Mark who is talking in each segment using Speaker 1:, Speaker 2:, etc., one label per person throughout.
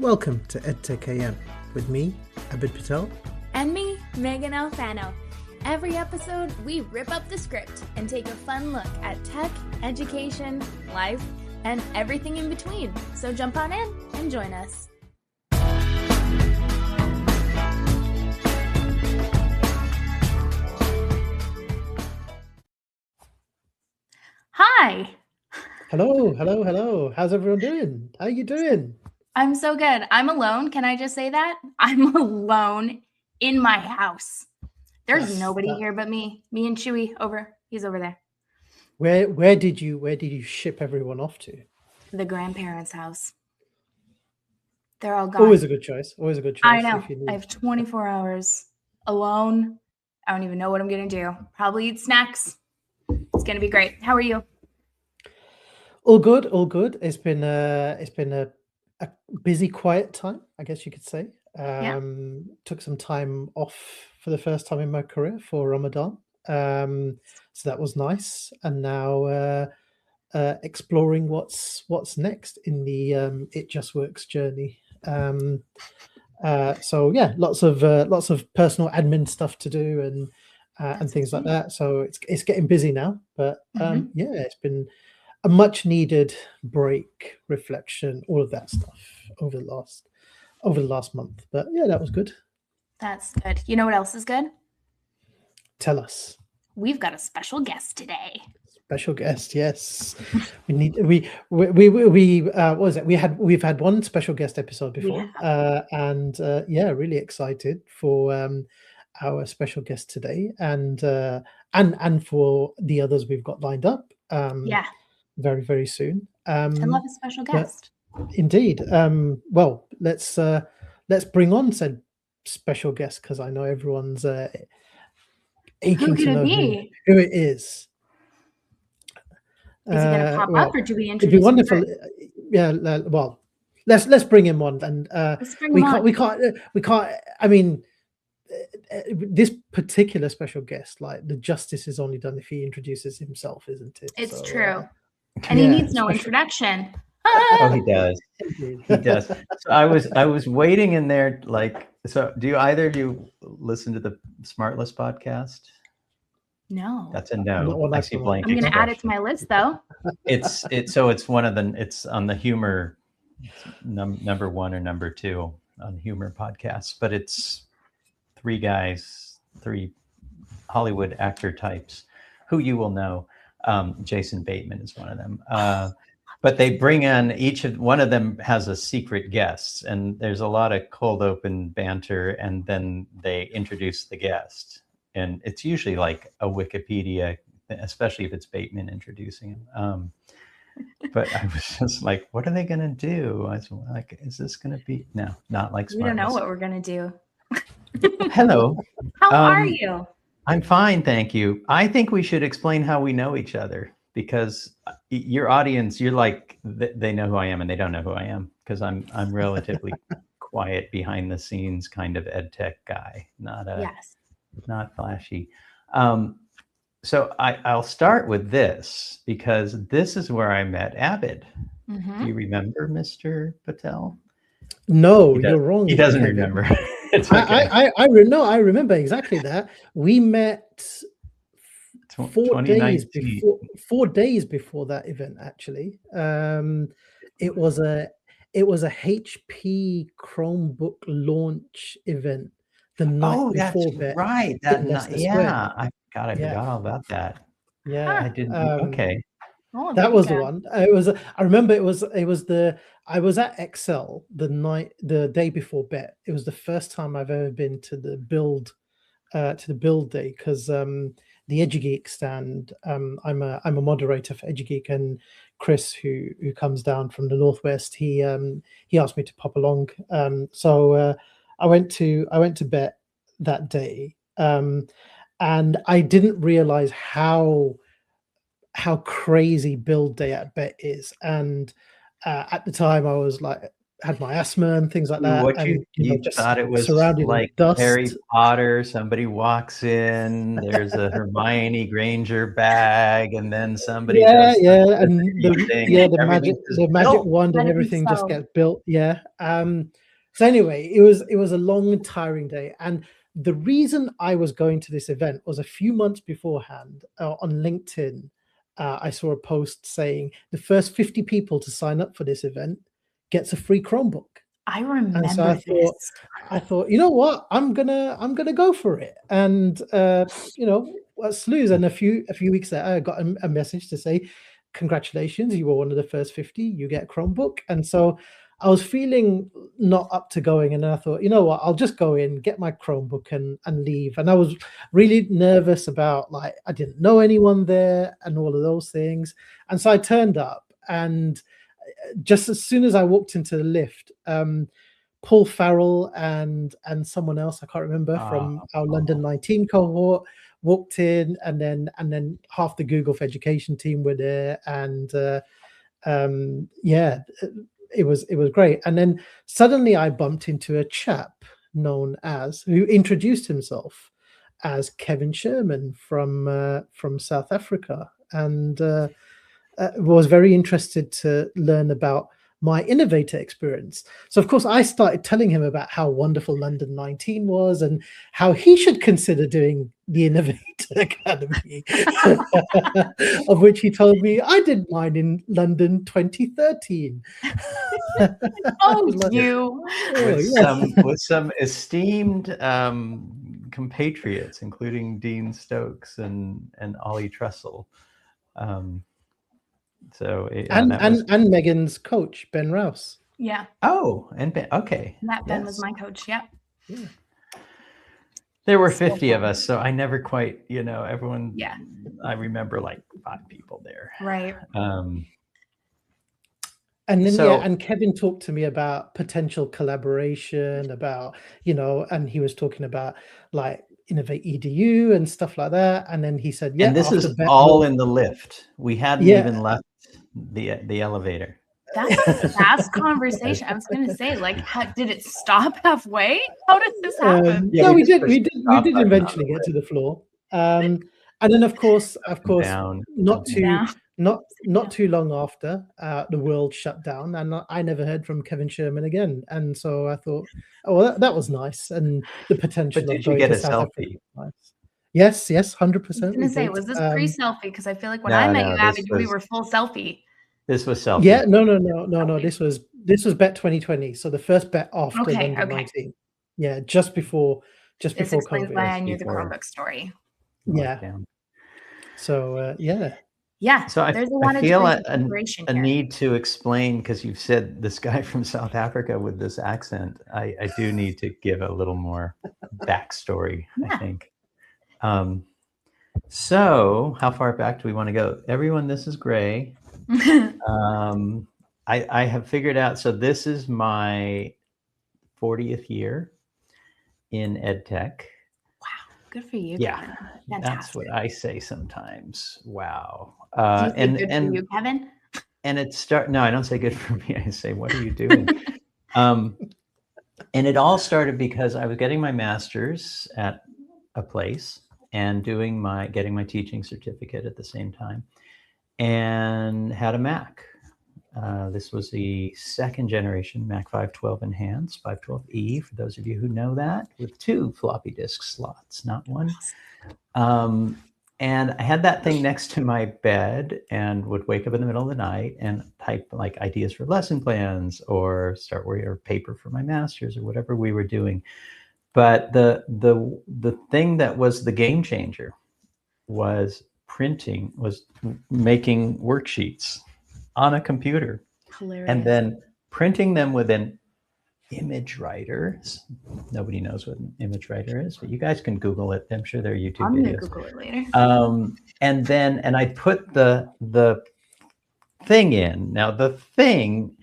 Speaker 1: Welcome to EdTech AM with me, Abid Patel.
Speaker 2: And me, Meagan Alfano. Every episode, we rip up the script and take a fun look at tech, education, life, and everything in between. So jump on in and join us. Hi.
Speaker 1: Hello. How's everyone doing? How are you doing?
Speaker 2: I'm so good. I'm alone. Can I just say that? I'm alone in my house. There's nobody here but me. Me and Chewy he's over there.
Speaker 1: Where did you ship everyone off to?
Speaker 2: The grandparents' house. They're all gone.
Speaker 1: Always a good choice.
Speaker 2: I know. I have 24 hours alone. I don't even know what I'm going to do. Probably eat snacks. It's going to be great. How are you?
Speaker 1: All good. It's been a busy, quiet time, I guess you could say. Took some time off for the first time in my career for Ramadan. So that was nice. And now exploring what's next in the It Just Works journey. So yeah, lots of personal admin stuff to do and things like that. So it's getting busy now, but yeah, it's been a much needed break, reflection, all of that stuff over the last month. But yeah, that was good.
Speaker 2: That's good. You know what else is good?
Speaker 1: Tell us.
Speaker 2: We've got a special guest today.
Speaker 1: Special guest, yes. We've had one special guest episode before, and really excited for our special guest today, and for the others we've got lined up. Very, very soon.
Speaker 2: I love a special guest.
Speaker 1: Indeed. Well, let's bring on said special guest, because I know everyone's aching to know who it is.
Speaker 2: Is he going to pop up, or do we introduce?
Speaker 1: It'd be wonderful. Yeah. Well, let's bring him on, and we can't. I mean, this particular special guest, like, the justice is only done if he introduces himself, isn't it?
Speaker 2: It's true. And he needs no introduction.
Speaker 3: Oh, he does. He does. So I was waiting in there, like, so do either of you listen to the Smartless podcast?
Speaker 2: No.
Speaker 3: That's a no. I see blank.
Speaker 2: I'm going to add it to my list, though.
Speaker 3: It's one of the, it's on the humor, number one or number two on humor podcasts, but it's three guys, three Hollywood actor types who you will know. Jason Bateman is one of them. But they bring on one of them has a secret guest, and there's a lot of cold open banter, and then they introduce the guest. And it's usually like a Wikipedia, especially if it's Bateman introducing him. But I was just like, what are they going to do? I was like, is this going to be? No, not like Smartless.
Speaker 2: We don't know what we're going to do.
Speaker 3: Hello.
Speaker 2: How are you?
Speaker 3: I'm fine, thank you. I think we should explain how we know each other, because your audience, you're like, they know who I am and they don't know who I am, because I'm relatively quiet, behind the scenes kind of ed tech guy, not flashy. So I'll start with this, because this is where I met Abid. Do you remember Mr. Patel?
Speaker 1: No, you're wrong.
Speaker 3: He doesn't remember.
Speaker 1: It's okay. I remember exactly that. We met 4 days before that event, actually. It was a HP Chromebook launch event the night before BETT.
Speaker 3: Right. I forgot all about that.
Speaker 1: Yeah.
Speaker 3: I didn't. Okay.
Speaker 1: Oh, that was the one. I remember I was at Excel the day before BETT. It was the first time I've ever been to the build day, because the EduGeek stand. I'm a moderator for EduGeek, and Chris, who comes down from the Northwest, he asked me to pop along. So I went to BETT that day, and I didn't realize how crazy build day at BETT is. And at the time I was like, had my asthma and things like that.
Speaker 3: What
Speaker 1: And
Speaker 3: you
Speaker 1: just
Speaker 3: thought it was
Speaker 1: surrounded
Speaker 3: like
Speaker 1: in dust.
Speaker 3: Harry Potter. Somebody walks in, there's a Hermione Granger bag, and then somebody does
Speaker 1: and the magic
Speaker 3: built.
Speaker 1: wand and everything just gets built. Yeah. So anyway, it was a long and tiring day, and the reason I was going to this event was a few months beforehand on LinkedIn. I saw a post saying the first 50 people to sign up for this event gets a free Chromebook.
Speaker 2: I remember
Speaker 1: And so I thought, you know what, I'm gonna go for it. And let's lose. And a few weeks later, I got a message to say, congratulations, you were one of the first 50. You get a Chromebook. And so I was feeling not up to going, and I thought, you know what, I'll just go in, get my Chromebook, and leave. And I was really nervous about, like, I didn't know anyone there and all of those things. And so I turned up, and just as soon as I walked into the lift, Paul Farrell and someone else, I can't remember, from our London 19 cohort walked in, and then half the Google for Education team were there, and it was great. And then suddenly I bumped into a chap who introduced himself as Kevin Sherman from South Africa, and was very interested to learn about my innovator experience. So of course I started telling him about how wonderful London 19 was and how he should consider doing the Innovator Academy, of which he told me I did mine in London 2013.
Speaker 3: With some esteemed compatriots, including Dean Stokes and Ollie Trussell. And
Speaker 1: Megan's coach, Ben Rouse.
Speaker 2: Yeah.
Speaker 3: Oh, and Ben. Okay.
Speaker 2: Ben was my coach. Yeah.
Speaker 3: There were 50 of us, so I never quite, everyone. Yeah. I remember like 5 people there.
Speaker 2: Right.
Speaker 1: And then and Kevin talked to me about potential collaboration, about and he was talking about like InnovateEDU and stuff like that. And then he said, "Yeah."
Speaker 3: And this is all in the lift. We hadn't even left the elevator.
Speaker 2: That's a fast conversation. I was going to say, like, did it stop halfway? How did this happen?
Speaker 1: No, we did eventually get to the floor. And then of course, not too long after, the world shut down, and I never heard from Kevin Sherman again. And so I thought, oh, well, that was nice, and the potential.
Speaker 3: But did you get a selfie?
Speaker 1: Yes, 100%.
Speaker 2: I was going to say, was this pre-selfie? Because I feel like when I met you, Abid, we were full selfie.
Speaker 3: This was selfie.
Speaker 1: Yeah, no. This was BETT 2020. So the first BETT after London 19. Yeah, just before
Speaker 2: explains
Speaker 1: COVID.
Speaker 2: Why I knew the Chromebook story.
Speaker 1: Yeah. So
Speaker 2: yeah.
Speaker 3: So I feel a need to explain, because you've said this guy from South Africa with this accent. I do need to give a little more backstory, I think. So how far back do we want to go? Everyone, this is Gray. I have figured out, so this is my 40th year in EdTech.
Speaker 2: Wow, good for you.
Speaker 3: Yeah, that's what I say sometimes. Wow.
Speaker 2: Do you say good for you, Kevin?
Speaker 3: And no, I don't say good for me. I say, what are you doing? And it all started because I was getting my master's at a place and getting my teaching certificate at the same time, and had a Mac. This was the 2nd generation Mac 512 Enhanced, 512E, for those of you who know that, with 2 floppy disk slots, not 1. And I had that thing next to my bed and would wake up in the middle of the night and type like ideas for lesson plans or start working or paper for my master's or whatever we were doing. But the thing that was the game changer was making worksheets on a computer.
Speaker 2: Hilarious.
Speaker 3: And then printing them with an image writer. Nobody knows what an image writer is, but you guys can Google it. I'm sure there are YouTube videos.
Speaker 2: I'm gonna Google it later.
Speaker 3: And I put the thing in. Now the thing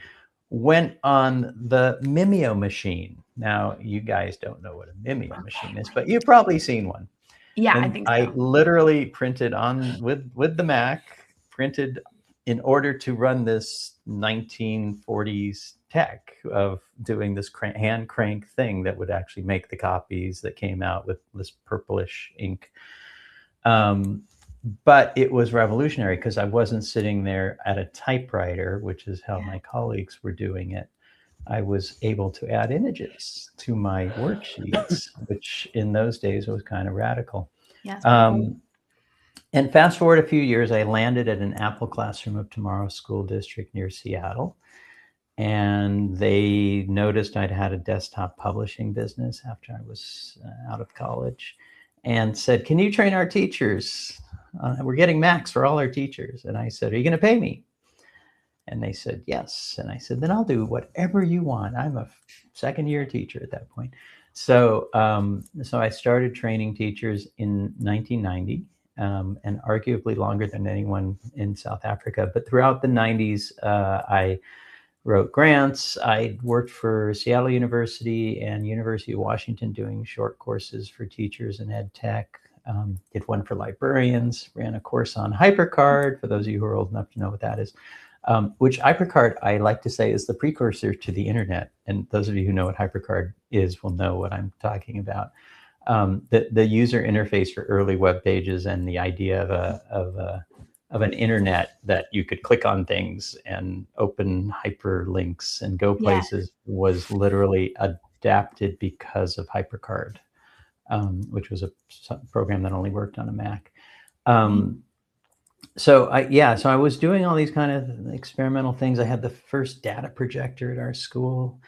Speaker 3: went on the Mimeo machine. Now you guys don't know what a Mimeo machine is, but you've probably seen one.
Speaker 2: Yeah,
Speaker 3: and
Speaker 2: I think so.
Speaker 3: I literally printed on with the Mac, printed in order to run this 1940s tech of doing this hand crank thing that would actually make the copies that came out with this purplish ink. But it was revolutionary because I wasn't sitting there at a typewriter, which is how my colleagues were doing it. I was able to add images to my worksheets, which in those days was kind of radical.
Speaker 2: Yes.
Speaker 3: And fast forward a few years, I landed at an Apple Classroom of Tomorrow school district near Seattle. And they noticed I'd had a desktop publishing business after I was out of college, and said, can you train our teachers? We're getting Macs for all our teachers. And I said, are you going to pay me? And they said, yes. And I said, then I'll do whatever you want. I'm a second-year teacher at that point. So, so I started training teachers in 1990, and arguably longer than anyone in South Africa. But throughout the 90s, I wrote grants. I worked for Seattle University and University of Washington doing short courses for teachers in EdTech. Did one for librarians, ran a course on HyperCard, for those of you who are old enough to know what that is, which HyperCard, I like to say, is the precursor to the internet. And those of you who know what HyperCard is will know what I'm talking about. The user interface for early web pages and the idea of an internet that you could click on things and open hyperlinks and go places was literally adapted because of HyperCard, which was a program that only worked on a Mac. So I was doing all these kind of experimental things. I had the first data projector at our school,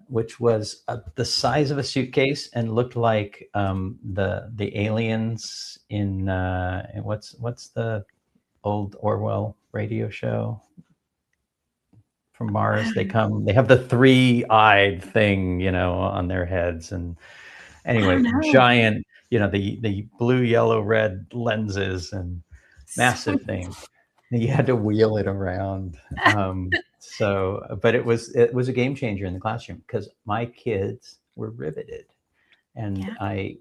Speaker 3: which was the size of a suitcase and looked like the aliens in what's the old Orwell radio show from Mars. They have the three-eyed thing, on their heads. And anyway, giant, the blue, yellow, red lenses and massive thing. You had to wheel it around. But it was a game changer in the classroom because my kids were riveted. And they'd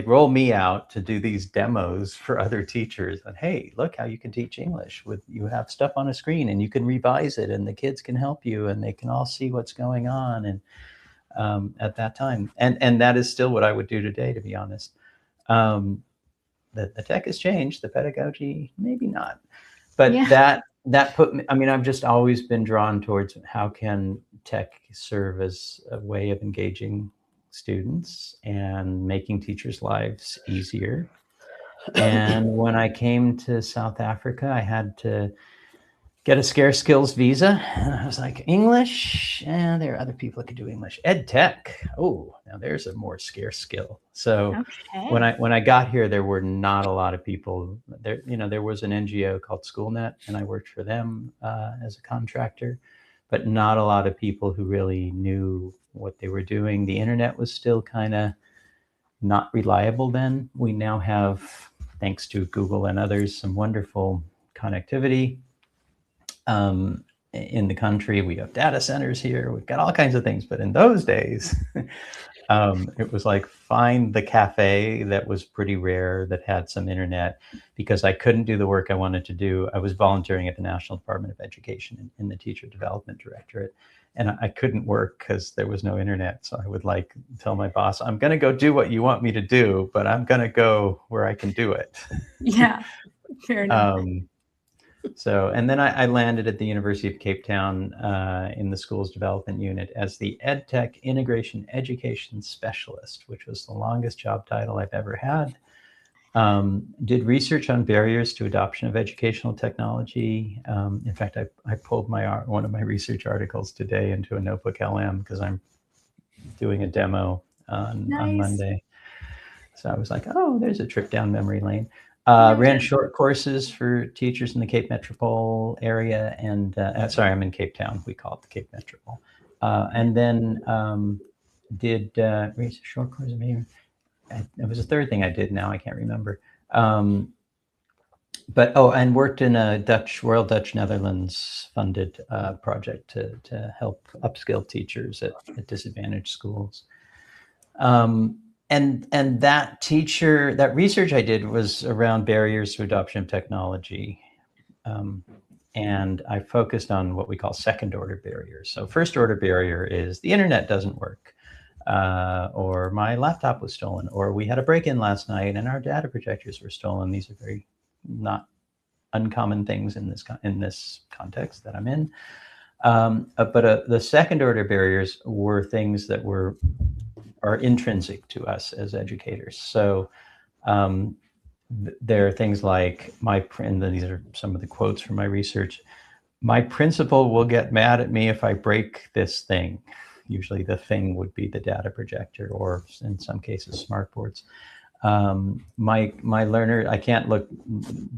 Speaker 3: roll me out to do these demos for other teachers. And hey, look how you can teach English you have stuff on a screen and you can revise it and the kids can help you and they can all see what's going on. And at that time, and that is still what I would do today, to be honest. The tech has changed, the pedagogy, maybe not, but that put me, I've just always been drawn towards how can tech serve as a way of engaging students and making teachers' lives easier. And when I came to South Africa, I had to get a scarce skills visa. And I was like, English, and there are other people that could do English. EdTech, oh, now there's a more scarce skill. So when I got here, there were not a lot of people there. There was an NGO called SchoolNet, and I worked for them as a contractor, but not a lot of people who really knew what they were doing. The internet was still kind of not reliable then. We now have, thanks to Google and others, some wonderful connectivity. In the country, we have data centers here. We've got all kinds of things, but in those days, it was like find the cafe that was pretty rare that had some internet, because I couldn't do the work I wanted to do. I was volunteering at the National Department of Education in the Teacher Development Directorate, and I couldn't work because there was no internet. So I would tell my boss, I'm going to go do what you want me to do, but I'm going to go where I can do it.
Speaker 2: Yeah, fair enough.
Speaker 3: So, and then I landed at the University of Cape Town in the Schools Development Unit as the EdTech Integration Education Specialist, which was the longest job title I've ever had. Did research on barriers to adoption of educational technology. In fact, I pulled one of my research articles today into a NotebookLM because I'm doing a demo on Monday. So I was like, oh, there's a trip down memory lane. Ran short courses for teachers in the Cape Metropole area, and sorry, I'm in Cape Town. We call it the Cape Metropole. And then did short courses. Maybe it was a third thing I did. Now I can't remember. And worked in a Royal Dutch Netherlands funded project to help upskill teachers at disadvantaged schools. And that research I did was around barriers to adoption of technology, And I focused on what we call second order barriers. So first order barrier is the internet doesn't work, or my laptop was stolen, or we had a break-in last night and our data projectors were stolen. These are very not uncommon things in this context that I'm in. But the second order barriers were things that are intrinsic to us as educators. So there are things like and these are some of the quotes from my research. My principal will get mad at me if I break this thing. Usually the thing would be the data projector, or in some cases, smartboards. My learner, I can't look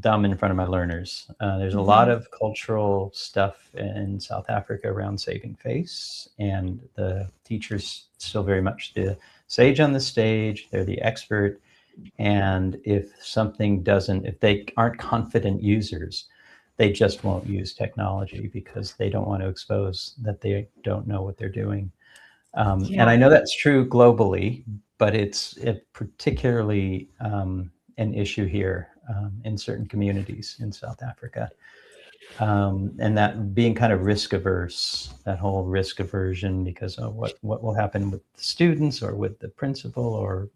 Speaker 3: dumb in front of my learners. There's a lot of cultural stuff in South Africa around saving face, and the teachers still very much the sage on the stage. They're the expert. And if they aren't confident users, they just won't use technology because they don't want to expose that they don't know what they're doing. And I know that's true globally, but it's particularly an issue here in certain communities in South Africa. And that being kind of risk averse, that whole risk aversion because of what will happen with the students or with the principal or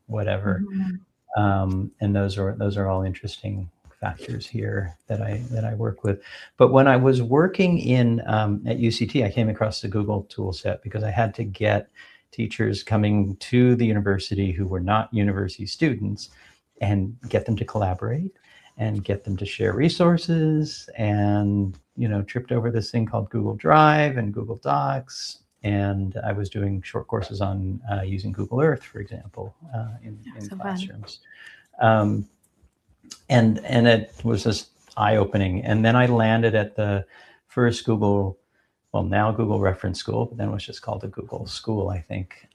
Speaker 3: whatever. And those are all interesting factors here that I work with. But when I was working at UCT, I came across the Google tool set because I had to get teachers coming to the university who were not university students and get them to collaborate and get them to share resources, and tripped over this thing called Google Drive and Google Docs. And I was doing short courses on using Google Earth, for example, in classrooms. And it was just eye-opening. And then I landed at the first Google, now Google Reference School, but then it was just called the Google School, I think,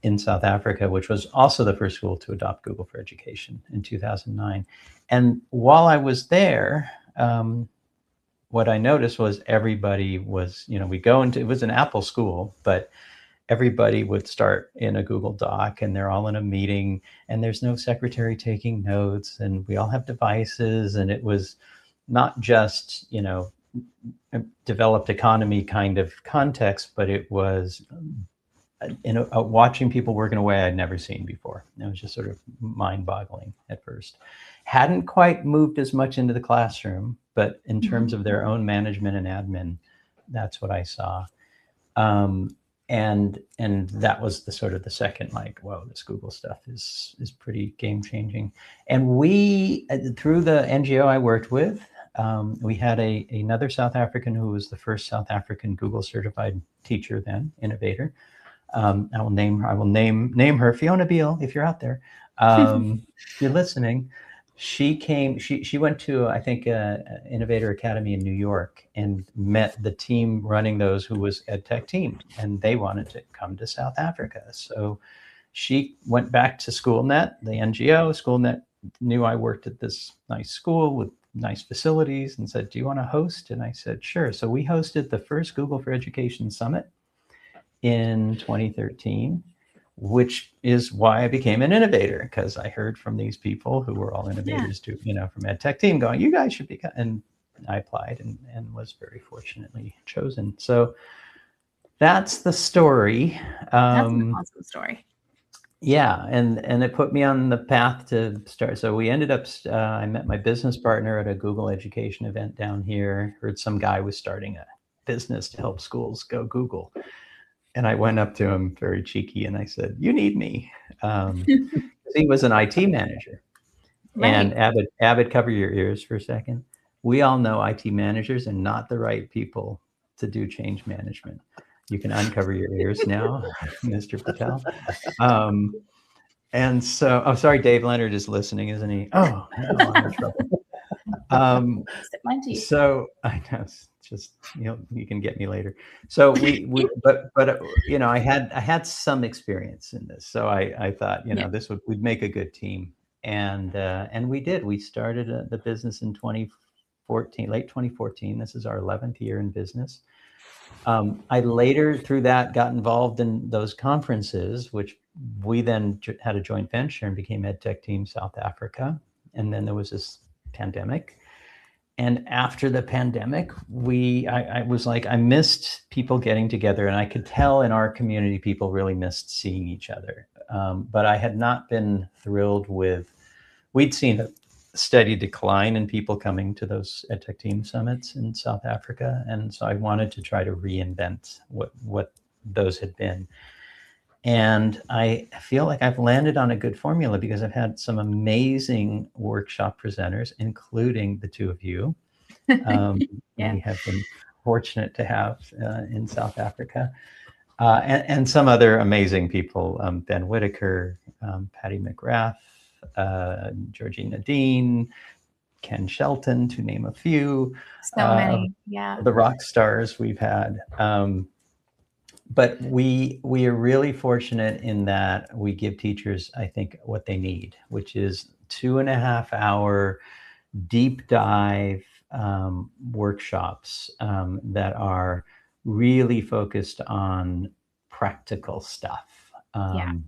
Speaker 3: in South Africa, which was also the first school to adopt Google for Education in 2009. And while I was there, what I noticed was everybody was, it was an Apple school, but everybody would start in a Google Doc and they're all in a meeting and there's no secretary taking notes and we all have devices. And it was not just, developed economy kind of context, but it was watching people work in a way I'd never seen before. It was just sort of mind-boggling at first. Hadn't quite moved as much into the classroom, but in terms of their own management and admin, that's what I saw. And that was the sort of the second, whoa, this Google stuff is pretty game changing. And we, through the NGO I worked with, we had another South African who was the first South African Google certified teacher then, innovator. I will name her Fiona Beale, if you're out there. If you're listening. She went to, I think, Innovator Academy in New York and met the team running those, who was EdTech team, and they wanted to come to South Africa. So she went back to SchoolNet, the NGO. SchoolNet knew I worked at this nice school with nice facilities and said, do you want to host? And I said, sure. So we hosted the first Google for Education Summit in 2013. Which is why I became an innovator, because I heard from these people who were all innovators too, from EdTech team going, you guys should be, and I applied and was very fortunately chosen. So that's the story.
Speaker 2: That's an awesome story.
Speaker 3: Yeah, and it put me on the path to start. So we ended up, I met my business partner at a Google education event down here, heard some guy was starting a business to help schools go Google. And I went up to him very cheeky and I said, you need me. He was an IT manager. Right. And Abid, cover your ears for a second. We all know IT managers are not the right people to do change management. You can uncover your ears now, Mr. Patel. And so, I'm sorry, Dave Leonard is listening, isn't he? Oh, no, I'm in trouble. So I know, just you can get me later. So but I had some experience in this, so I thought this we'd make a good team, and we did. We started the business in 2014, late 2014. This is our 11th year in business. I later, through that, got involved in those conferences, which we then had a joint venture and became EdTech Team South Africa, and then there was this pandemic. And after the pandemic, I was like, I missed people getting together, and I could tell in our community people really missed seeing each other. But I had not been thrilled with, we'd seen a steady decline in people coming to those EdTech team summits in South Africa. And so I wanted to try to reinvent what those had been. And I feel like I've landed on a good formula because I've had some amazing workshop presenters, including the two of you.
Speaker 2: Yeah.
Speaker 3: We have been fortunate to have in South Africa, and some other amazing people, Ben Whitaker, Patty McGrath, Georgina Dean, Ken Shelton, to name a few.
Speaker 2: So many, yeah.
Speaker 3: The rock stars we've had. But we are really fortunate in that we give teachers, I think, what they need, which is 2.5 hour deep dive workshops that are really focused on practical stuff.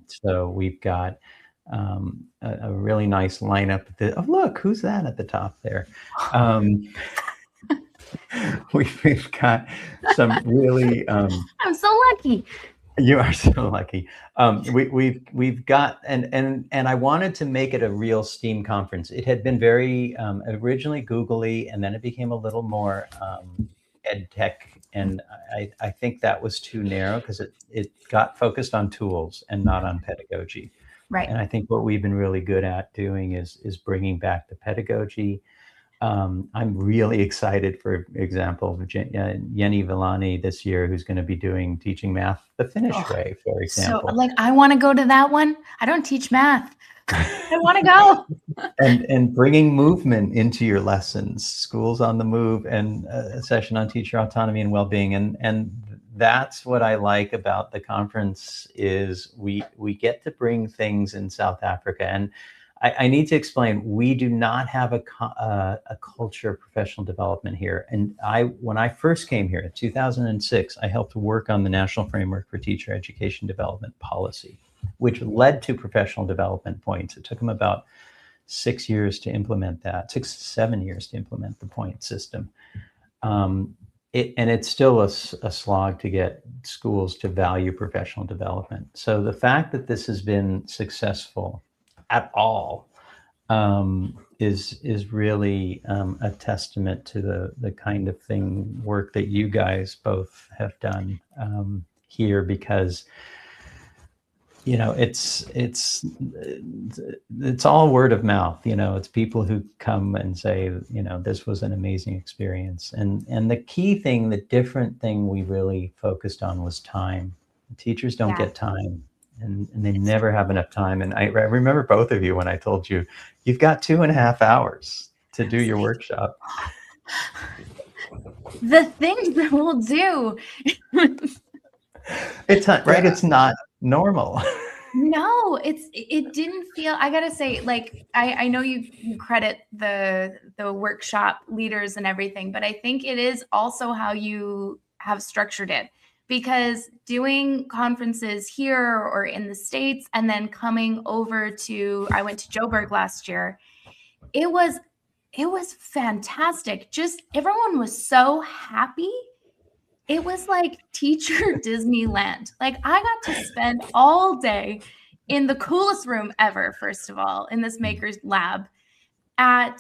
Speaker 3: So we've got a really nice lineup. Oh, look, who's that at the top there? We've got some really.
Speaker 2: I'm so lucky.
Speaker 3: You are so lucky. We've got, and I wanted to make it a real STEAM conference. It had been very originally googly, and then it became a little more EdTech, and I think that was too narrow because it got focused on tools and not on pedagogy.
Speaker 2: Right.
Speaker 3: And I think what we've been really good at doing is bringing back the pedagogy. I'm really excited, for example, Jenny Villani this year, who's going to be teaching math the Finnish way, for example.
Speaker 2: So, I want to go to that one. I don't teach math. I want to go.
Speaker 3: and bringing movement into your lessons, schools on the move, and a session on teacher autonomy and well-being. And that's what I like about the conference is we get to bring things in South Africa. And I need to explain, we do not have a culture of professional development here. And when I first came here in 2006, I helped work on the National Framework for Teacher Education Development Policy, which led to professional development points. It took them about 6 years to implement that, 6 to 7 years to implement the point system. And it's still a slog to get schools to value professional development. So the fact that this has been successful at all is really a testament to the kind of work that you guys both have done here, because it's all word of mouth. It's people who come and say, this was an amazing experience. And the key thing, the different thing we really focused on was time. Teachers don't get time. And they never have enough time. And I remember both of you when I told you, you've got 2.5 hours to do your workshop.
Speaker 2: The things that we'll do.
Speaker 3: It's not, right? It's not normal.
Speaker 2: No, it didn't feel, I gotta say, I know you credit the workshop leaders and everything, but I think it is also how you have structured it. Because doing conferences here or in the States and then coming over I went to Joburg last year, it was fantastic. Just everyone was so happy. It was like teacher Disneyland. I got to spend all day in the coolest room ever, first of all, in this maker's lab and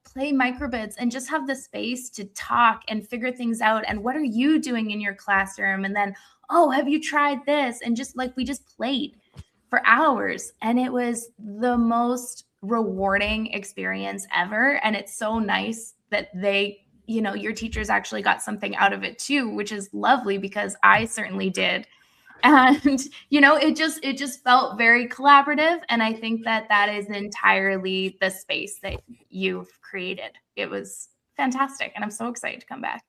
Speaker 2: play microbits and just have the space to talk and figure things out. And what are you doing in your classroom? And then, oh, have you tried this? And just we just played for hours. And it was the most rewarding experience ever. And it's so nice that your teachers actually got something out of it too, which is lovely, because I certainly did. And, it just felt very collaborative. And I think that is entirely the space that you've created. It was fantastic. And I'm so excited to come back.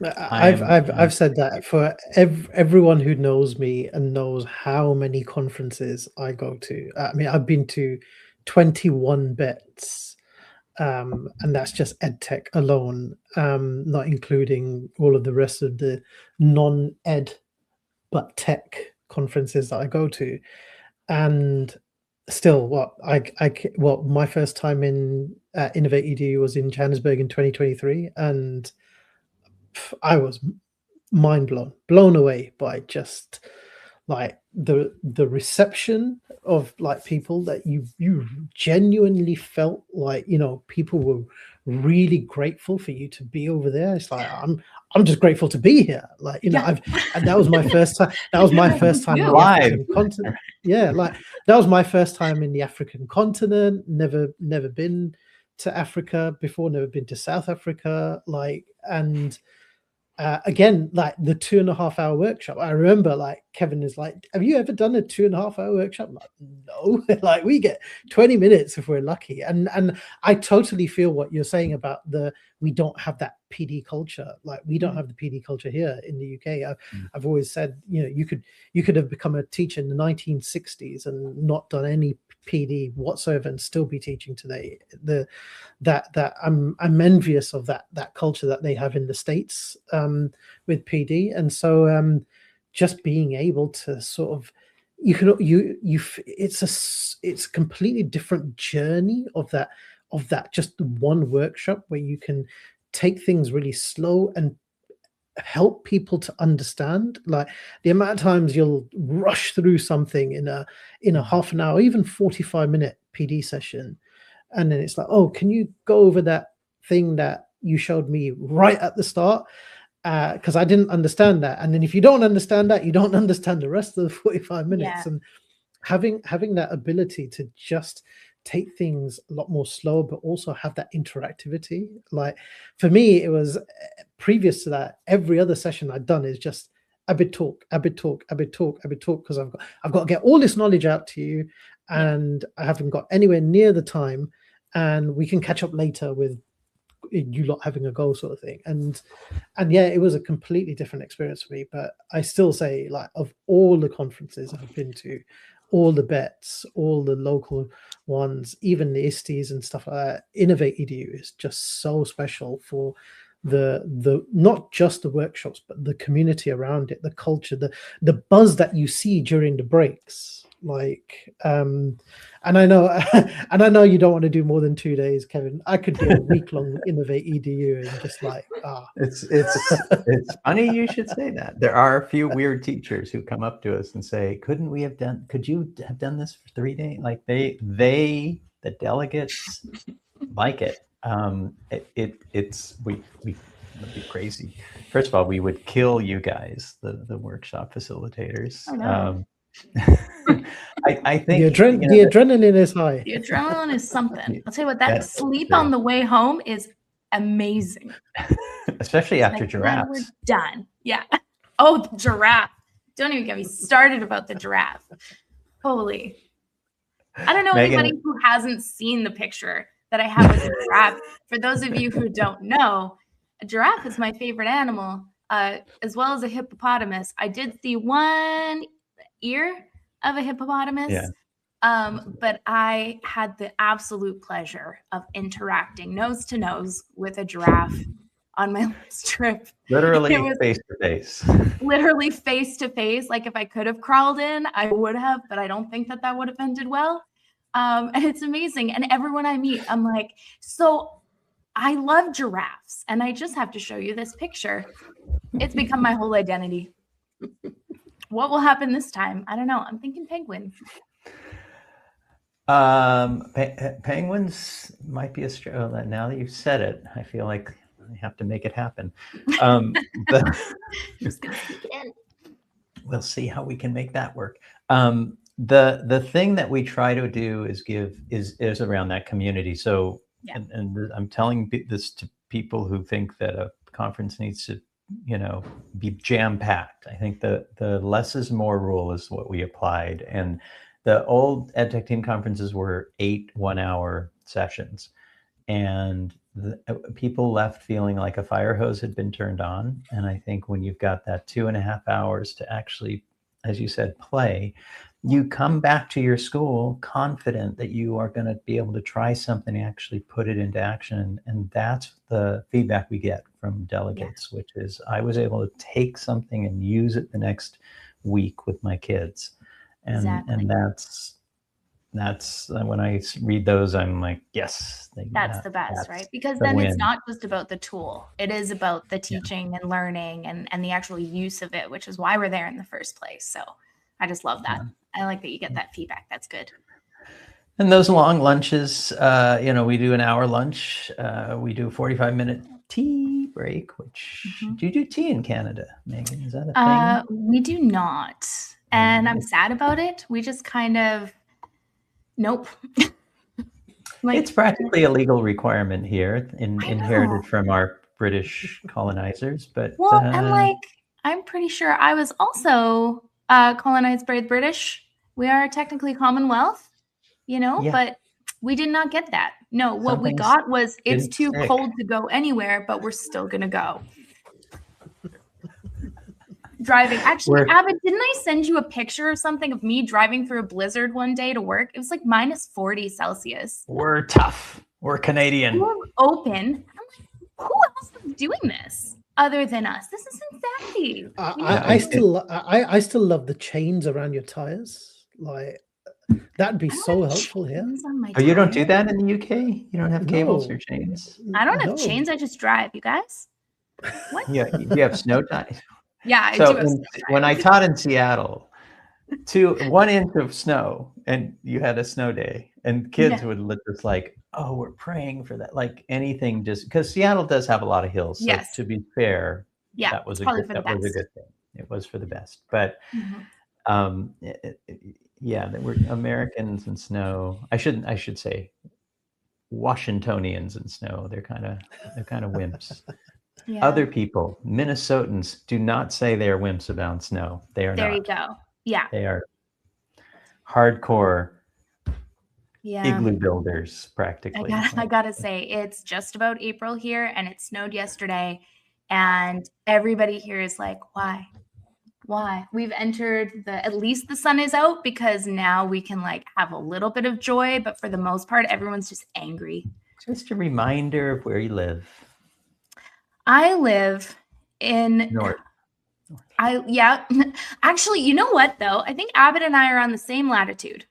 Speaker 1: I've said that for everyone who knows me and knows how many conferences I go to. I mean, I've been to 21 BETTs, and that's just EdTech alone, not including all of the rest of the non-ed but tech conferences that I go to. And still, my first time in InnovateEDU was in Johannesburg in 2023, and I was mind blown away by just like the reception of like people that you genuinely felt like, you know, people were really grateful for you to be over there. It's like I'm just grateful to be here. Like, you know, and that was my first time. That was my first time in the African continent. Yeah, like that was my first time in the African continent. Never been to Africa before. Never been to South Africa. Like, and again, like the 2.5-hour workshop. I remember like Kevin is like, have you ever done a 2.5-hour workshop? I'm like, no. Like we get 20 minutes if we're lucky. And I totally feel what you're saying about we don't have that PD culture. Like we don't have the PD culture here in the UK. I've always said, you know, you could have become a teacher in the 1960s and not done any PD whatsoever and still be teaching today. I'm envious of that culture that they have in the States with PD. And so just being able to sort of, it's a completely different journey of that just one workshop where you can take things really slow and help people to understand. Like the amount of times you'll rush through something in a half an hour, even 45-minute PD session, and then it's like, oh, can you go over that thing that you showed me right at the start, because I didn't understand that. And then if you don't understand that, you don't understand the rest of the 45 minutes. And having that ability to just take things a lot more slow, but also have that interactivity. Like for me, it was previous to that, every other session I'd done is just Abid talk, because I've got to get all this knowledge out to you, and I haven't got anywhere near the time, and we can catch up later with you lot having a go, sort of thing. And yeah, it was a completely different experience for me. But I still say, like, of all the conferences I've been to, all the BETTs, all the local ones, even the ISTEs and stuff like that, InnovateEDU is just so special for the not just the workshops, but the community around it, the culture, the buzz that you see during the breaks. Like and I know you don't want to do more than 2 days, Kevin. I could do a week-long InnovateEDU and just like
Speaker 3: it's funny you should say that. There are a few weird teachers who come up to us and say, could you have done this for 3 days? Like the delegates like it. We'd be crazy. First of all, we would kill you guys, the workshop facilitators.
Speaker 2: I know.
Speaker 3: I think
Speaker 1: the adrenaline is high.
Speaker 2: The adrenaline is something. I'll tell you what, that sleep on the way home is amazing.
Speaker 3: Especially after giraffes.
Speaker 2: We're done. Yeah. Oh, the giraffe. Don't even get me started about the giraffe. Holy. I don't know anybody who hasn't seen the picture that I have with a giraffe. For those of you who don't know, a giraffe is my favorite animal, as well as a hippopotamus. I did see one ear of a hippopotamus, but I had the absolute pleasure of interacting nose to nose with a giraffe on my last trip.
Speaker 3: Literally face to face.
Speaker 2: Literally face to face. Like if I could have crawled in, I would have, but I don't think that would have ended well. And it's amazing. And everyone I meet, I'm like, so I love giraffes. And I just have to show you this picture. It's become my whole identity. What will happen this time? I don't know. I'm thinking penguin.
Speaker 3: Penguins might be a struggle. Now that you've said it, I feel like I have to make it happen.
Speaker 2: Just gonna sneak in.
Speaker 3: We'll see how we can make that work. The thing that we try to do is around that community. So, and I'm telling this to people who think that a conference needs to, be jam-packed. I think the less is more rule is what we applied. And the old EdTech team conferences were 8 one-hour sessions. And people left feeling like a fire hose had been turned on. And I think when you've got that 2.5 hours to actually, as you said, play, you come back to your school confident that you are going to be able to try something and actually put it into action. And that's the feedback we get from delegates, which is I was able to take something and use it the next week with my kids. And that's when I read those, I'm like, yes,
Speaker 2: that's the best, right? Because
Speaker 3: the
Speaker 2: then
Speaker 3: win.
Speaker 2: it's not just about the tool. It is about the teaching and learning and the actual use of it, which is why we're there in the first place. So I just love that. I like that you get that feedback. That's good.
Speaker 3: And those long lunches, we do an hour lunch. We do a 45-minute tea break, which do you do tea in Canada, Meagan? Is that a thing?
Speaker 2: We do not. And I'm sad about it. We just kind of, nope.
Speaker 3: It's practically a legal requirement here, inherited from our British colonizers. But
Speaker 2: and like, I'm pretty sure I was also colonized by the British. We are technically Commonwealth, but we did not get that. No, what we got was it's too cold to go anywhere, but we're still going to go. Driving. Actually, Abid, didn't I send you a picture or something of me driving through a blizzard one day to work? It was like minus 40 Celsius.
Speaker 3: We're tough. We're Canadian.
Speaker 2: We're open. I'm like, who else is doing this other than us? This is insanity.
Speaker 1: I still love the chains around your tires. Like, that'd be so helpful here.
Speaker 3: Oh, you don't do that in the UK? You don't have cables or chains?
Speaker 2: I don't have chains. I just drive. You guys? What?
Speaker 3: Yeah, you have snow tires.
Speaker 2: Yeah, I do.
Speaker 3: When I taught in Seattle, 1 inch of snow, and you had a snow day, and kids would look just like, oh, we're praying for that. Like anything, just because Seattle does have a lot of hills. So to be fair, that was a good thing. It was for the best. But we're Americans and snow. I should say Washingtonians and snow. They're kind of wimps. Yeah. Other people, Minnesotans, do not say they are wimps about snow. They are not.
Speaker 2: There you go. Yeah.
Speaker 3: They are hardcore igloo builders, practically.
Speaker 2: I gotta say, it's just about April here, and it snowed yesterday, and everybody here is like, why? Why? We've entered at least the sun is out, because now we can like have a little bit of joy, but for the most part, everyone's just angry.
Speaker 3: Just a reminder of where you live.
Speaker 2: I live in
Speaker 3: North.
Speaker 2: Actually, you know what though? I think Abid and I are on the same latitude.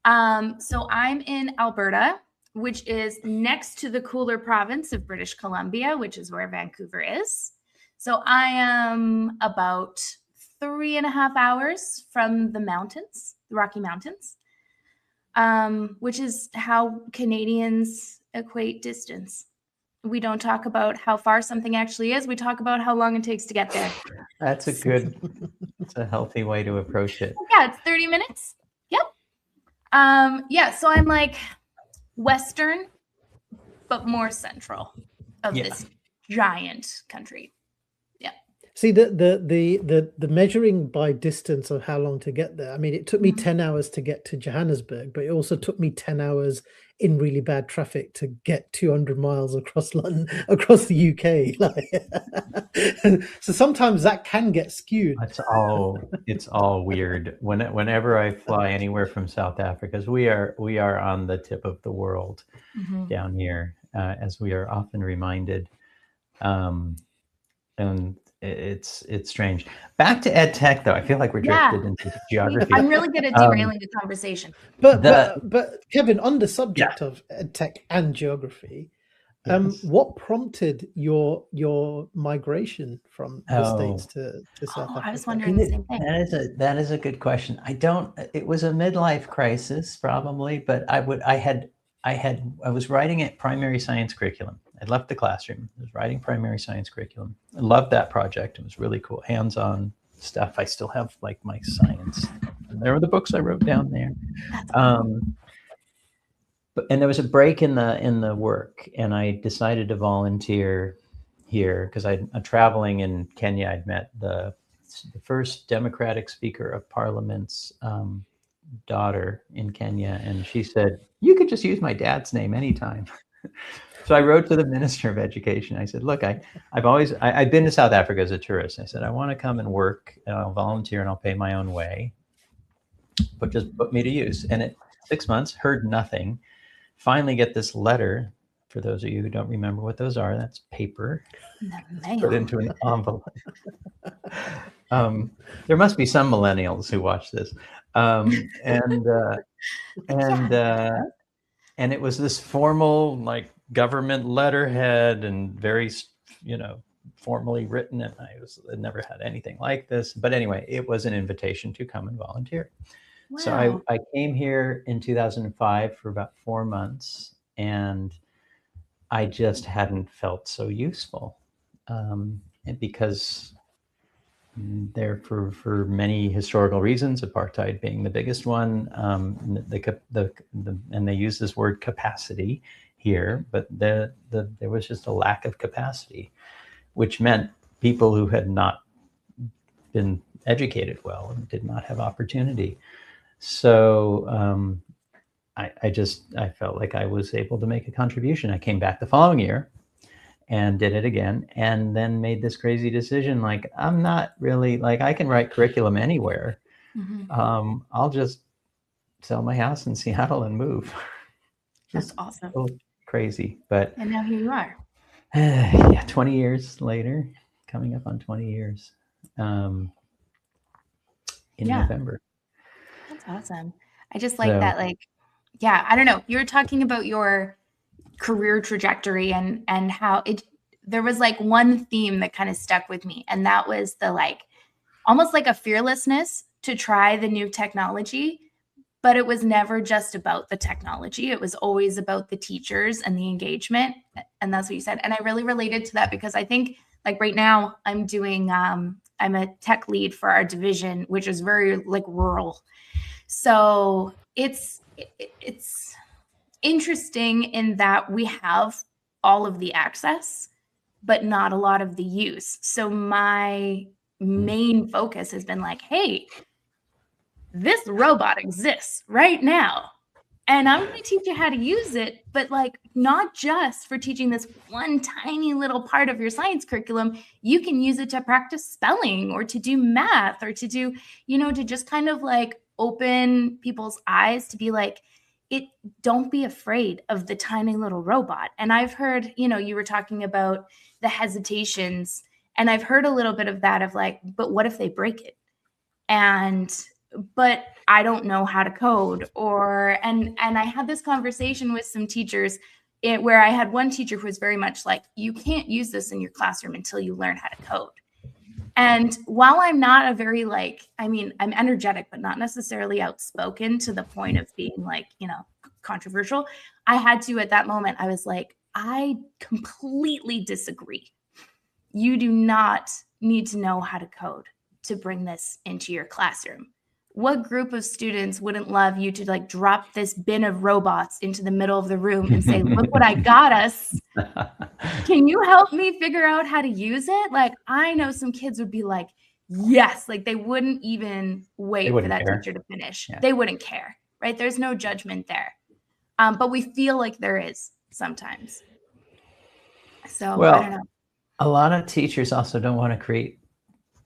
Speaker 2: So I'm in Alberta, which is next to the cooler province of British Columbia, which is where Vancouver is. So I am about 3.5 hours from the mountains, the Rocky Mountains, which is how Canadians equate distance. We don't talk about how far something actually is. We talk about how long it takes to get there.
Speaker 3: That's it's a healthy way to approach it.
Speaker 2: Yeah, it's 30 minutes. Yep. So I'm like Western, but more central of this giant country. Yeah.
Speaker 1: See, the measuring by distance of how long to get there. I mean, it took me 10 hours to get to Johannesburg, but it also took me 10 hours in really bad traffic to get 200 miles across London, across the UK. So sometimes that can get skewed.
Speaker 3: It's all weird. Whenever I fly anywhere from South Africa, because we are on the tip of the world down here, as we are often reminded, and it's strange. Back to EdTech though. I feel like we're drifted into geography.
Speaker 2: I'm really good at derailing the conversation.
Speaker 1: But Kevin, on the subject of EdTech and geography, what prompted your migration from the States to South Africa?
Speaker 2: I was wondering the same thing.
Speaker 3: That is a good question. It was a midlife crisis probably, but I was writing a primary science curriculum. I left the classroom. I was writing primary science curriculum. I loved that project. It was really cool, hands-on stuff. I still have like my science. And there were the books I wrote down there. And there was a break in the work, and I decided to volunteer here because I'm traveling in Kenya. I'd met the first Democratic Speaker of Parliament's daughter in Kenya, and she said, "You could just use my dad's name anytime." So I wrote to the Minister of Education. I said, "Look, I've been to South Africa as a tourist. I said, I want to come and work, and I'll volunteer and I'll pay my own way, but just put me to use." And at 6 months, heard nothing. Finally get this letter. For those of you who don't remember what those are, that's paper put into an envelope. There must be some millennials who watch this. And And it was this formal, like, government letterhead and very, formally written. And I never had anything like this. But anyway, it was an invitation to come and volunteer. Wow. So I came here in 2005 for about 4 months, and I just hadn't felt so useful. And because there, for many historical reasons, apartheid being the biggest one, and they use this word capacity here, but there was just a lack of capacity, which meant people who had not been educated well and did not have opportunity. So I felt like I was able to make a contribution. I came back the following year and did it again, and then made this crazy decision. Like, I'm not really, like, I can write curriculum anywhere. Mm-hmm. I'll just sell my house in Seattle and move.
Speaker 2: That's awesome.
Speaker 3: So crazy, but.
Speaker 2: And now here you are.
Speaker 3: 20 years later, coming up on 20 years in November.
Speaker 2: That's awesome. I just like that. Like, I don't know. You were talking about your career trajectory and how there was like one theme that kind of stuck with me, and that was the, like, almost like a fearlessness to try the new technology, but it was never just about the technology. It was always about the teachers and the engagement. And that's what you said. And I really related to that, because I think, like, right now I'm doing I'm a tech lead for our division, which is very, like, rural. So it's interesting in that we have all of the access, but not a lot of the use. So my main focus has been like, hey, this robot exists right now, and I'm going to teach you how to use it, but, like, not just for teaching this one tiny little part of your science curriculum. You can use it to practice spelling, or to do math, or to do, to just kind of, like, open people's eyes to be like, don't be afraid of the tiny little robot. And I've heard, you were talking about the hesitations, and I've heard a little bit of that, of like, but what if they break it? But I don't know how to code, and I had this conversation with some teachers where I had one teacher who was very much like, you can't use this in your classroom until you learn how to code. And while I'm not a very, like, I'm energetic, but not necessarily outspoken to the point of being, like, controversial, I had to, at that moment, I was like, I completely disagree. You do not need to know how to code to bring this into your classroom. What group of students wouldn't love you to, like, drop this bin of robots into the middle of the room and say, look what I got us. Can you help me figure out how to use it? Like, I know some kids would be like, yes, like, they wouldn't even wait for that teacher to finish. Yeah. They wouldn't care, right? There's no judgment there. But we feel like there is sometimes. So, well, I don't know.
Speaker 3: A lot of teachers also don't want to create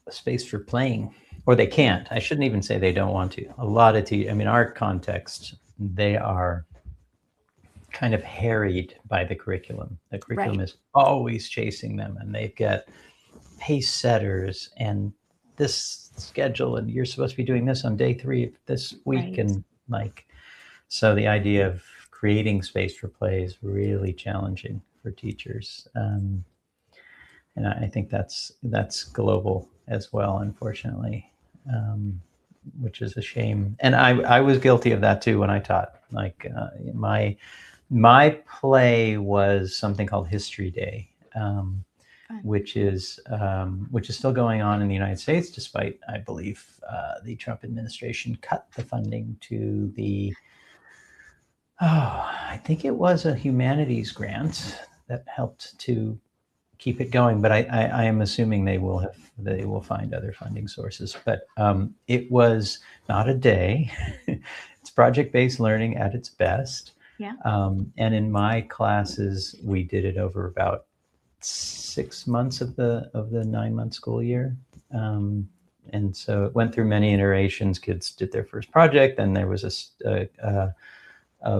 Speaker 3: a space for playing. Or they can't. I shouldn't even say they don't want to. A lot of our context, they are kind of harried by the curriculum. The curriculum is always chasing them, and they've got pace setters and this schedule, and you're supposed to be doing this on day 3 of this week. And, like, so the idea of creating space for play is really challenging for teachers. And I think that's global as well, unfortunately. Which is a shame. And I was guilty of that too when I taught. Like, my play was something called History Day, which is still going on in the United States, despite, I believe, the Trump administration cut the funding to I think it was a humanities grant that helped to keep it going, but I am assuming they will find other funding sources. But it was not a day. It's project-based learning at its best.
Speaker 2: Yeah.
Speaker 3: And in my classes, we did it over about 6 months of the 9-month school year. And so it went through many iterations. Kids did their first project, then there was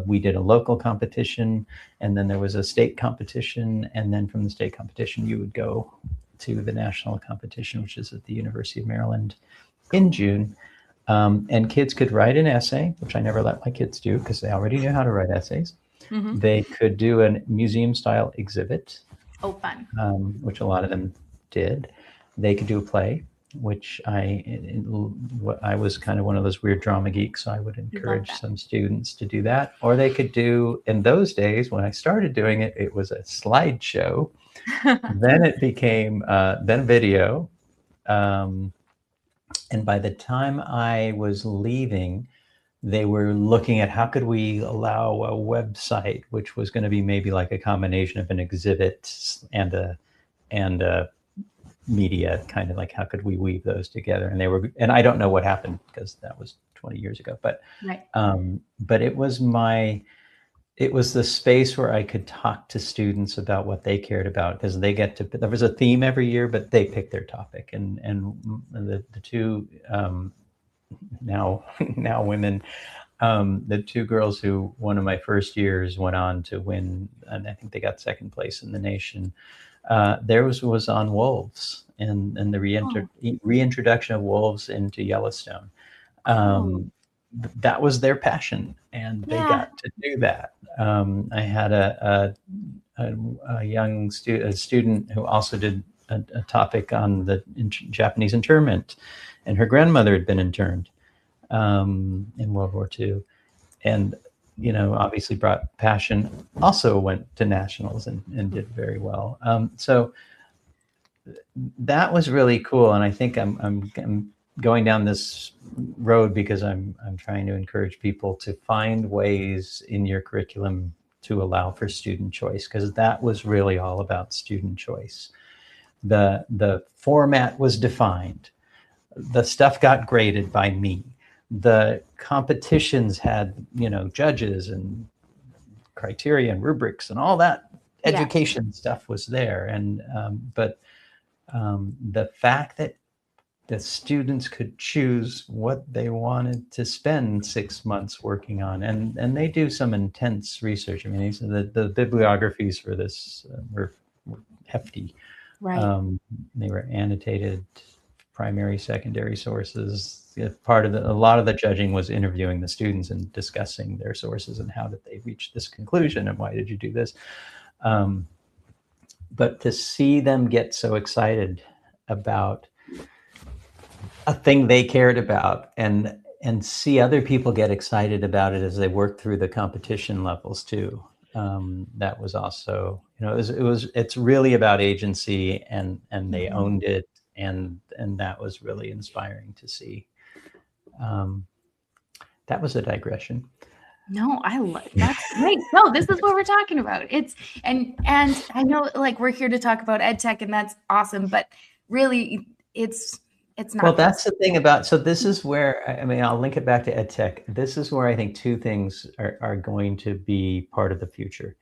Speaker 3: we did a local competition, and then there was a state competition. And then from the state competition, you would go to the national competition, which is at the University of Maryland in June. And kids could write an essay, which I never let my kids do because they already knew how to write essays.
Speaker 2: Mm-hmm.
Speaker 3: They could do a museum-style exhibit,
Speaker 2: Oh, fun.
Speaker 3: which a lot of them did. They could do a play, which I was kind of one of those weird drama geeks, so I would encourage some students to do that. Or they could do, in those days when I started doing it, it was a slideshow. Then it became then video. And by the time I was leaving, they were looking at how could we allow a website, which was going to be maybe like a combination of an exhibit and a media, kind of like how could we weave those together. And I don't know what happened because that was 20 years ago, but
Speaker 2: right.
Speaker 3: But it was the space where I could talk to students about what they cared about, because there was a theme every year, but they picked their topic. And the two now women, the two girls who one of my first years went on to win, and I think they got second place in the nation. Theirs was on wolves and the reintroduction of wolves into Yellowstone. That was their passion, and they got to do that. I had a young student who also did a topic on the Japanese internment, and her grandmother had been interned in World War II, and obviously brought passion. Also went to nationals and did very well. So that was really cool, and I think I'm going down this road because I'm trying to encourage people to find ways in your curriculum to allow for student choice, because that was really all about student choice. The format was defined. The stuff got graded by me. The competitions had, judges and criteria and rubrics and all that education stuff was there. And but the fact that the students could choose what they wanted to spend 6 months working on, and they do some intense research. I mean, the bibliographies for this were hefty.
Speaker 2: Right.
Speaker 3: They were annotated primary, secondary sources. A lot of the judging was interviewing the students and discussing their sources and how did they reach this conclusion and why did you do this. But to see them get so excited about a thing they cared about and see other people get excited about it as they work through the competition levels too. That was also, it's really about agency, and they owned it, and that was really inspiring to see. That was a digression.
Speaker 2: No, that's great. No, this is what we're talking about. And I know, like, we're here to talk about EdTech, and that's awesome, but really it's not.
Speaker 3: Well, that's the thing about, so this is where, I'll link it back to EdTech. This is where I think two things are going to be part of the future.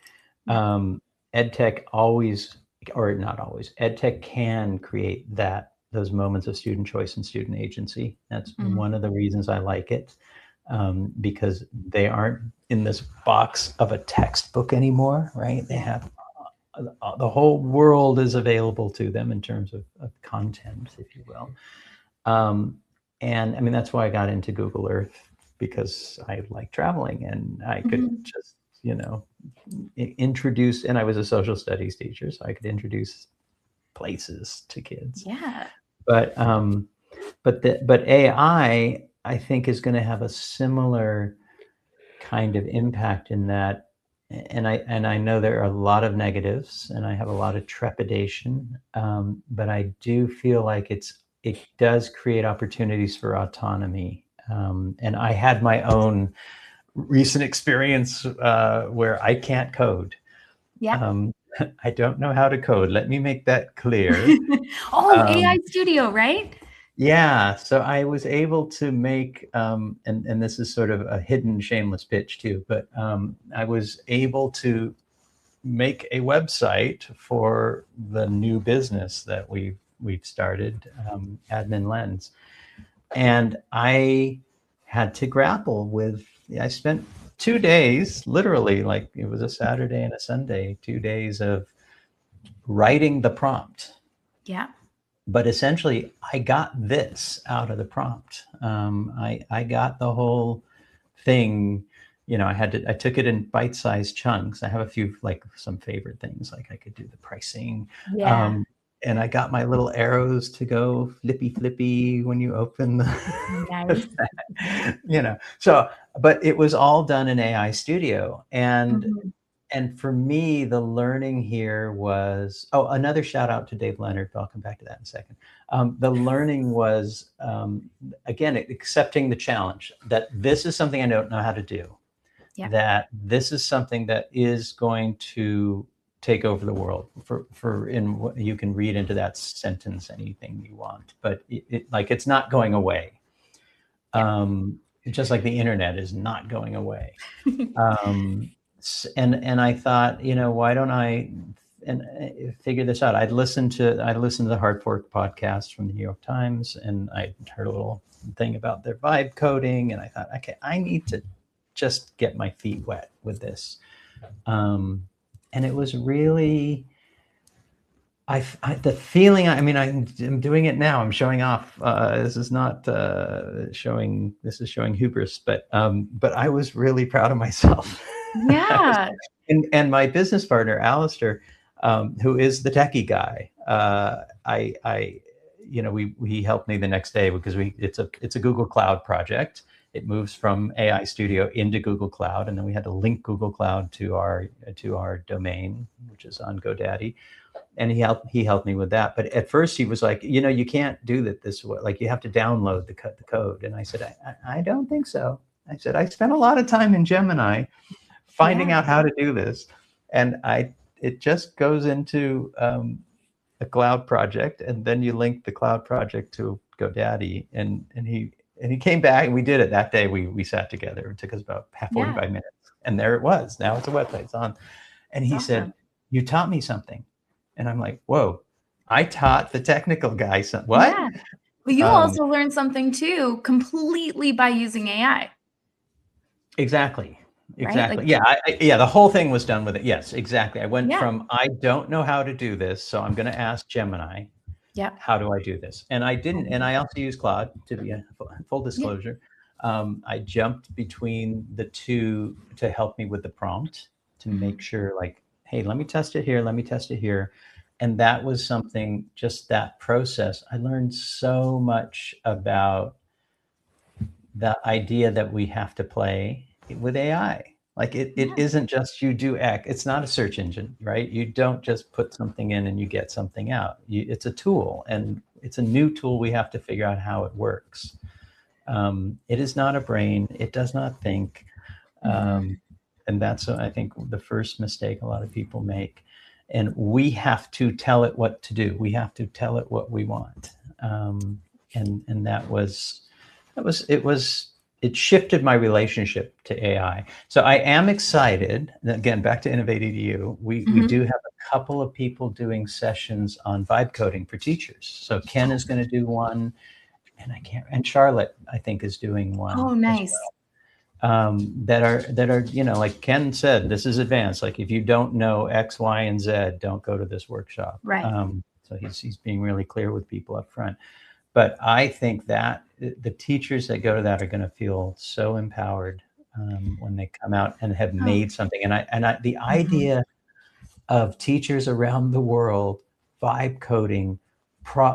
Speaker 3: EdTech always, or not always, EdTech can create those moments of student choice and student agency. That's one of the reasons I like it, because they aren't in this box of a textbook anymore, right? They have, the whole world is available to them in terms of content, if you will. And that's why I got into Google Earth, because I like traveling and I could just, introduce, and I was a social studies teacher, so I could introduce places to kids.
Speaker 2: Yeah.
Speaker 3: But AI, I think, is going to have a similar kind of impact in that. And I know there are a lot of negatives, and I have a lot of trepidation, but I do feel like it does create opportunities for autonomy. And I had my own recent experience where I can't code.
Speaker 2: Yeah.
Speaker 3: I don't know how to code. Let me make that clear.
Speaker 2: AI Studio, right?
Speaker 3: Yeah. So I was able to make, and this is sort of a hidden shameless pitch too, but I was able to make a website for the new business that we've started, Admin Lens. And I had to grapple with, I spent 2 days, literally, like it was a Saturday and a Sunday, 2 days of writing the prompt.
Speaker 2: Yeah.
Speaker 3: but essentially I got this out of the prompt. I got the whole thing. I took it in bite-sized chunks. I have a few, like some favorite things, like I could do the pricing.
Speaker 2: Yeah.
Speaker 3: And I got my little arrows to go flippy when you open the,
Speaker 2: Nice.
Speaker 3: so, but it was all done in AI Studio. And
Speaker 2: Mm-hmm.
Speaker 3: and for me, the learning here was, another shout out to Dave Leonard. I'll come back to that in a second. The learning was, again, accepting the challenge that this is something I don't know how to do.
Speaker 2: Yeah.
Speaker 3: That this is something that is going to take over the world. You can read into that sentence anything you want, but it's not going away.
Speaker 2: Yeah.
Speaker 3: Just like the internet is not going away. And I thought, why don't I figure this out? I'd listened to the Hard Fork podcast from the New York Times, and I heard a little thing about their vibe coding, and I thought, okay, I need to just get my feet wet with this. And it was really, the feeling, I'm doing it now. I'm showing off. This is not showing. This is showing hubris, but I was really proud of myself.
Speaker 2: Yeah.
Speaker 3: And my business partner, Alistair, who is the techie guy, he helped me the next day because it's a Google Cloud project. It moves from AI Studio into Google Cloud, and then we had to link Google Cloud to our domain, which is on GoDaddy. And he helped me with that. But at first he was like, you can't do that this way. Like, you have to download the code. And I said, I don't think so. I said, I spent a lot of time in Gemini finding out how to do this. And it just goes into a cloud project, and then you link the cloud project to GoDaddy. And he came back, and we did it that day. We sat together. It took us about 45 minutes. And there it was. Now it's a website. It's on. And he said, you taught me something. And I'm like, whoa, I taught the technical guy something. What?
Speaker 2: Yeah. Well, you also learned something too, completely by using AI.
Speaker 3: Exactly.
Speaker 2: Right? Like,
Speaker 3: Yeah. The whole thing was done with it. Yes, exactly. I went from, I don't know how to do this, so I'm going to ask Gemini.
Speaker 2: Yeah.
Speaker 3: How do I do this? And I didn't. And I also use Claude, to be a full disclosure. Yeah. I jumped between the two to help me with the prompt, to make sure, like, hey, let me test it here. Let me test it here. And that was something, just that process. I learned so much about the idea that we have to play with AI. Like, it isn't just you do X. It's not a search engine, right? You don't just put something in and you get something out. It's a tool, and it's a new tool. We have to figure out how it works. It is not a brain. It does not think. And that's, I think, the first mistake a lot of people make. And we have to tell it what to do. We have to tell it what we want. And it shifted my relationship to AI. So I am excited. Again, back to InnovateEDU, we do have a couple of people doing sessions on vibe coding for teachers. So Ken is going to do one, and Charlotte, I think, is doing one.
Speaker 2: Oh, nice.
Speaker 3: That are, like Ken said, this is advanced. Like, if you don't know X, Y, and Z, don't go to this workshop.
Speaker 2: Right.
Speaker 3: So he's being really clear with people up front. But I think that the teachers that go to that are going to feel so empowered when they come out and have made something. And the idea of teachers around the world vibe coding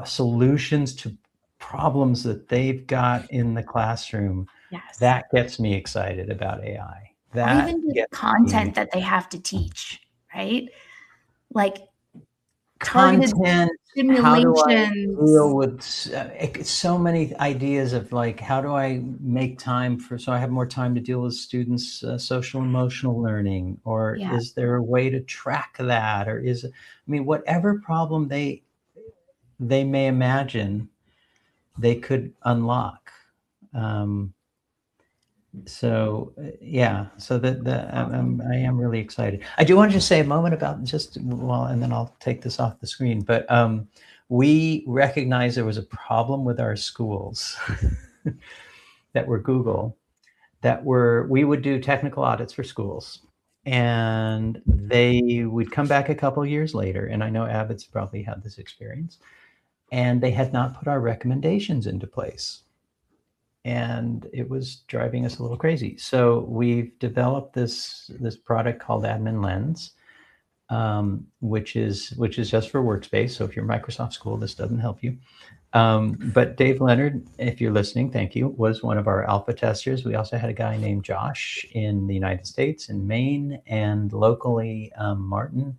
Speaker 3: solutions to problems that they've got in the classroom.
Speaker 2: Yes.
Speaker 3: That gets me excited about AI.
Speaker 2: Or even the content that they have to teach, right? Like
Speaker 3: content,
Speaker 2: simulations.
Speaker 3: How do I deal with so many ideas of, like, how do I make time so I have more time to deal with students' social emotional learning, or is there a way to track that, or whatever problem they may imagine, they could unlock. So I am really excited. I do want to just say a moment about and then I'll take this off the screen. But we recognized there was a problem with our schools that were Google, we would do technical audits for schools, and they would come back a couple years later. And I know Abid's probably had this experience. and they had not put our recommendations into place. And it was driving us a little crazy. So we've developed this product called Admin Lens, which is just for Workspace. So if you're Microsoft School, this doesn't help you. But Dave Leonard, if you're listening, thank you, was one of our alpha testers. We also had a guy named Josh in the United States, in Maine, and locally, Martin,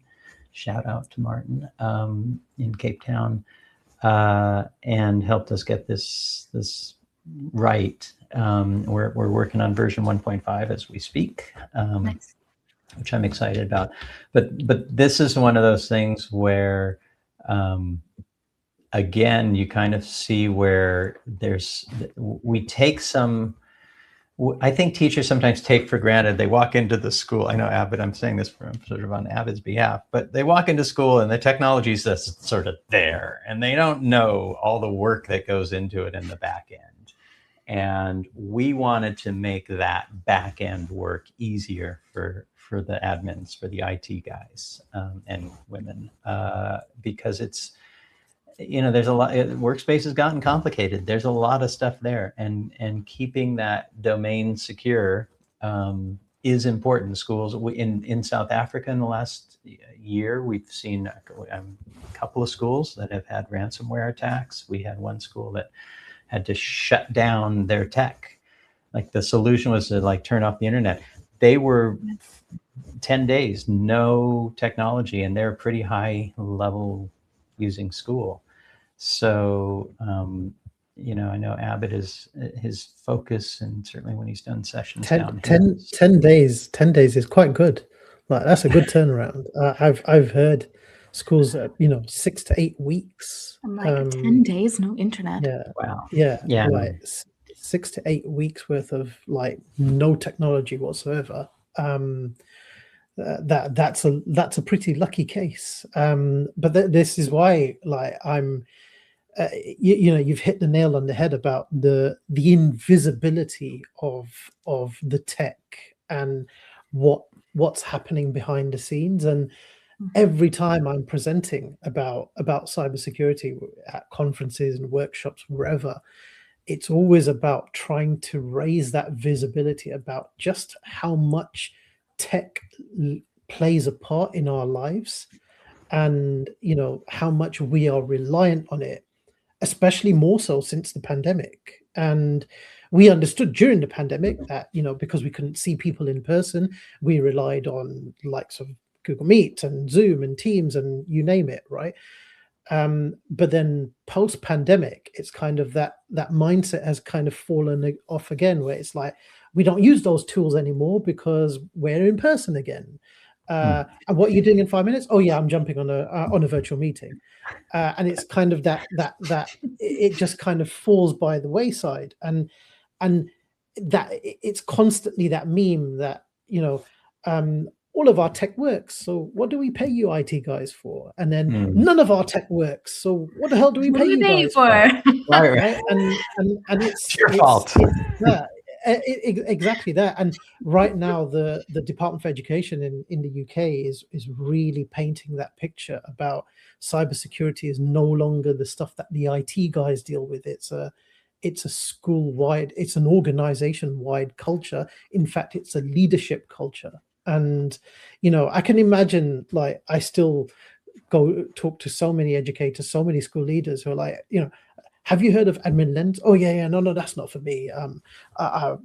Speaker 3: shout out to Martin, in Cape Town, and helped us get this right. We're working on version 1.5 as we speak,
Speaker 2: Nice.
Speaker 3: which I'm excited about. But this is one of those things where, again, you kind of see where we take some, I think teachers sometimes take for granted, they walk into the school, I know Abid, I'm saying this sort of on Abid's behalf, but they walk into school and the technology is just sort of there, and they don't know all the work that goes into it in the back end. And we wanted to make that back end work easier for the admins, for the IT guys, and women, because it's, there's a lot, Workspace has gotten complicated. There's a lot of stuff there, and keeping that domain secure is important. Schools in South Africa in the last year, we've seen a couple of schools that have had ransomware attacks. We had one school that had to shut down their tech. Like, the solution was to turn off the internet. They were 10 days, no technology, and they're a pretty high level using school. So, I know Abid is his focus, and certainly when he's done sessions
Speaker 1: 10 days is quite good. That's a good turnaround. I've heard schools at 6 to 8 weeks.
Speaker 2: I'm like, 10 days, no internet.
Speaker 1: Yeah.
Speaker 3: Wow.
Speaker 1: Yeah. Like 6 to 8 weeks worth of no technology whatsoever. That's a pretty lucky case. But this is why, I'm, you've hit the nail on the head about the invisibility of the tech and what's happening behind the scenes. And every time I'm presenting about cybersecurity at conferences and workshops, wherever, it's always about trying to raise that visibility about just how much tech plays a part in our lives, and how much we are reliant on it, especially more so since the pandemic. And we understood during the pandemic that because we couldn't see people in person, we relied on likes of Google Meet and Zoom and Teams and you name it, right? But then post-pandemic, it's kind of that mindset has kind of fallen off again, where it's like, we don't use those tools anymore because we're in person again. And what are you doing in 5 minutes? Oh yeah, I'm jumping on a virtual meeting. And it's kind of that it just kind of falls by the wayside, and that it's constantly that meme that all of our tech works, so what do we pay you IT guys for? And then none of our tech works, so what the hell do we pay you guys for? Right? And it's
Speaker 3: your fault.
Speaker 1: Exactly that. And right now the Department for Education in the UK is really painting that picture about cybersecurity is no longer the stuff that the IT guys deal with. It's a school-wide, it's an organization-wide culture. In fact, it's a leadership culture. And I can imagine, I still go talk to so many educators, so many school leaders who are like, have you heard of Admin Lens? Oh yeah, no, that's not for me. I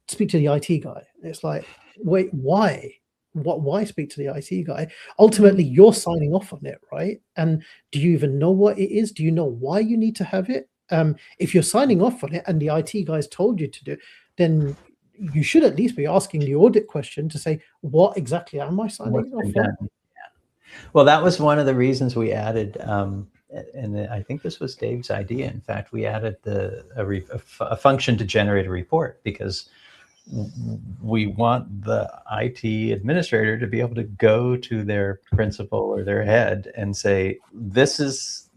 Speaker 1: speak to the IT guy. It's like, wait, why? Why speak to the IT guy? Ultimately, you're signing off on it, right? And do you even know what it is? Do you know why you need to have it? If you're signing off on it and the IT guys told you to do, then you should at least be asking the audit question to say, what exactly am I signing off on?
Speaker 3: Well, that was one of the reasons we added, and I think this was Dave's idea. In fact, we added a function to generate a report, because we want the IT administrator to be able to go to their principal or their head and say, this is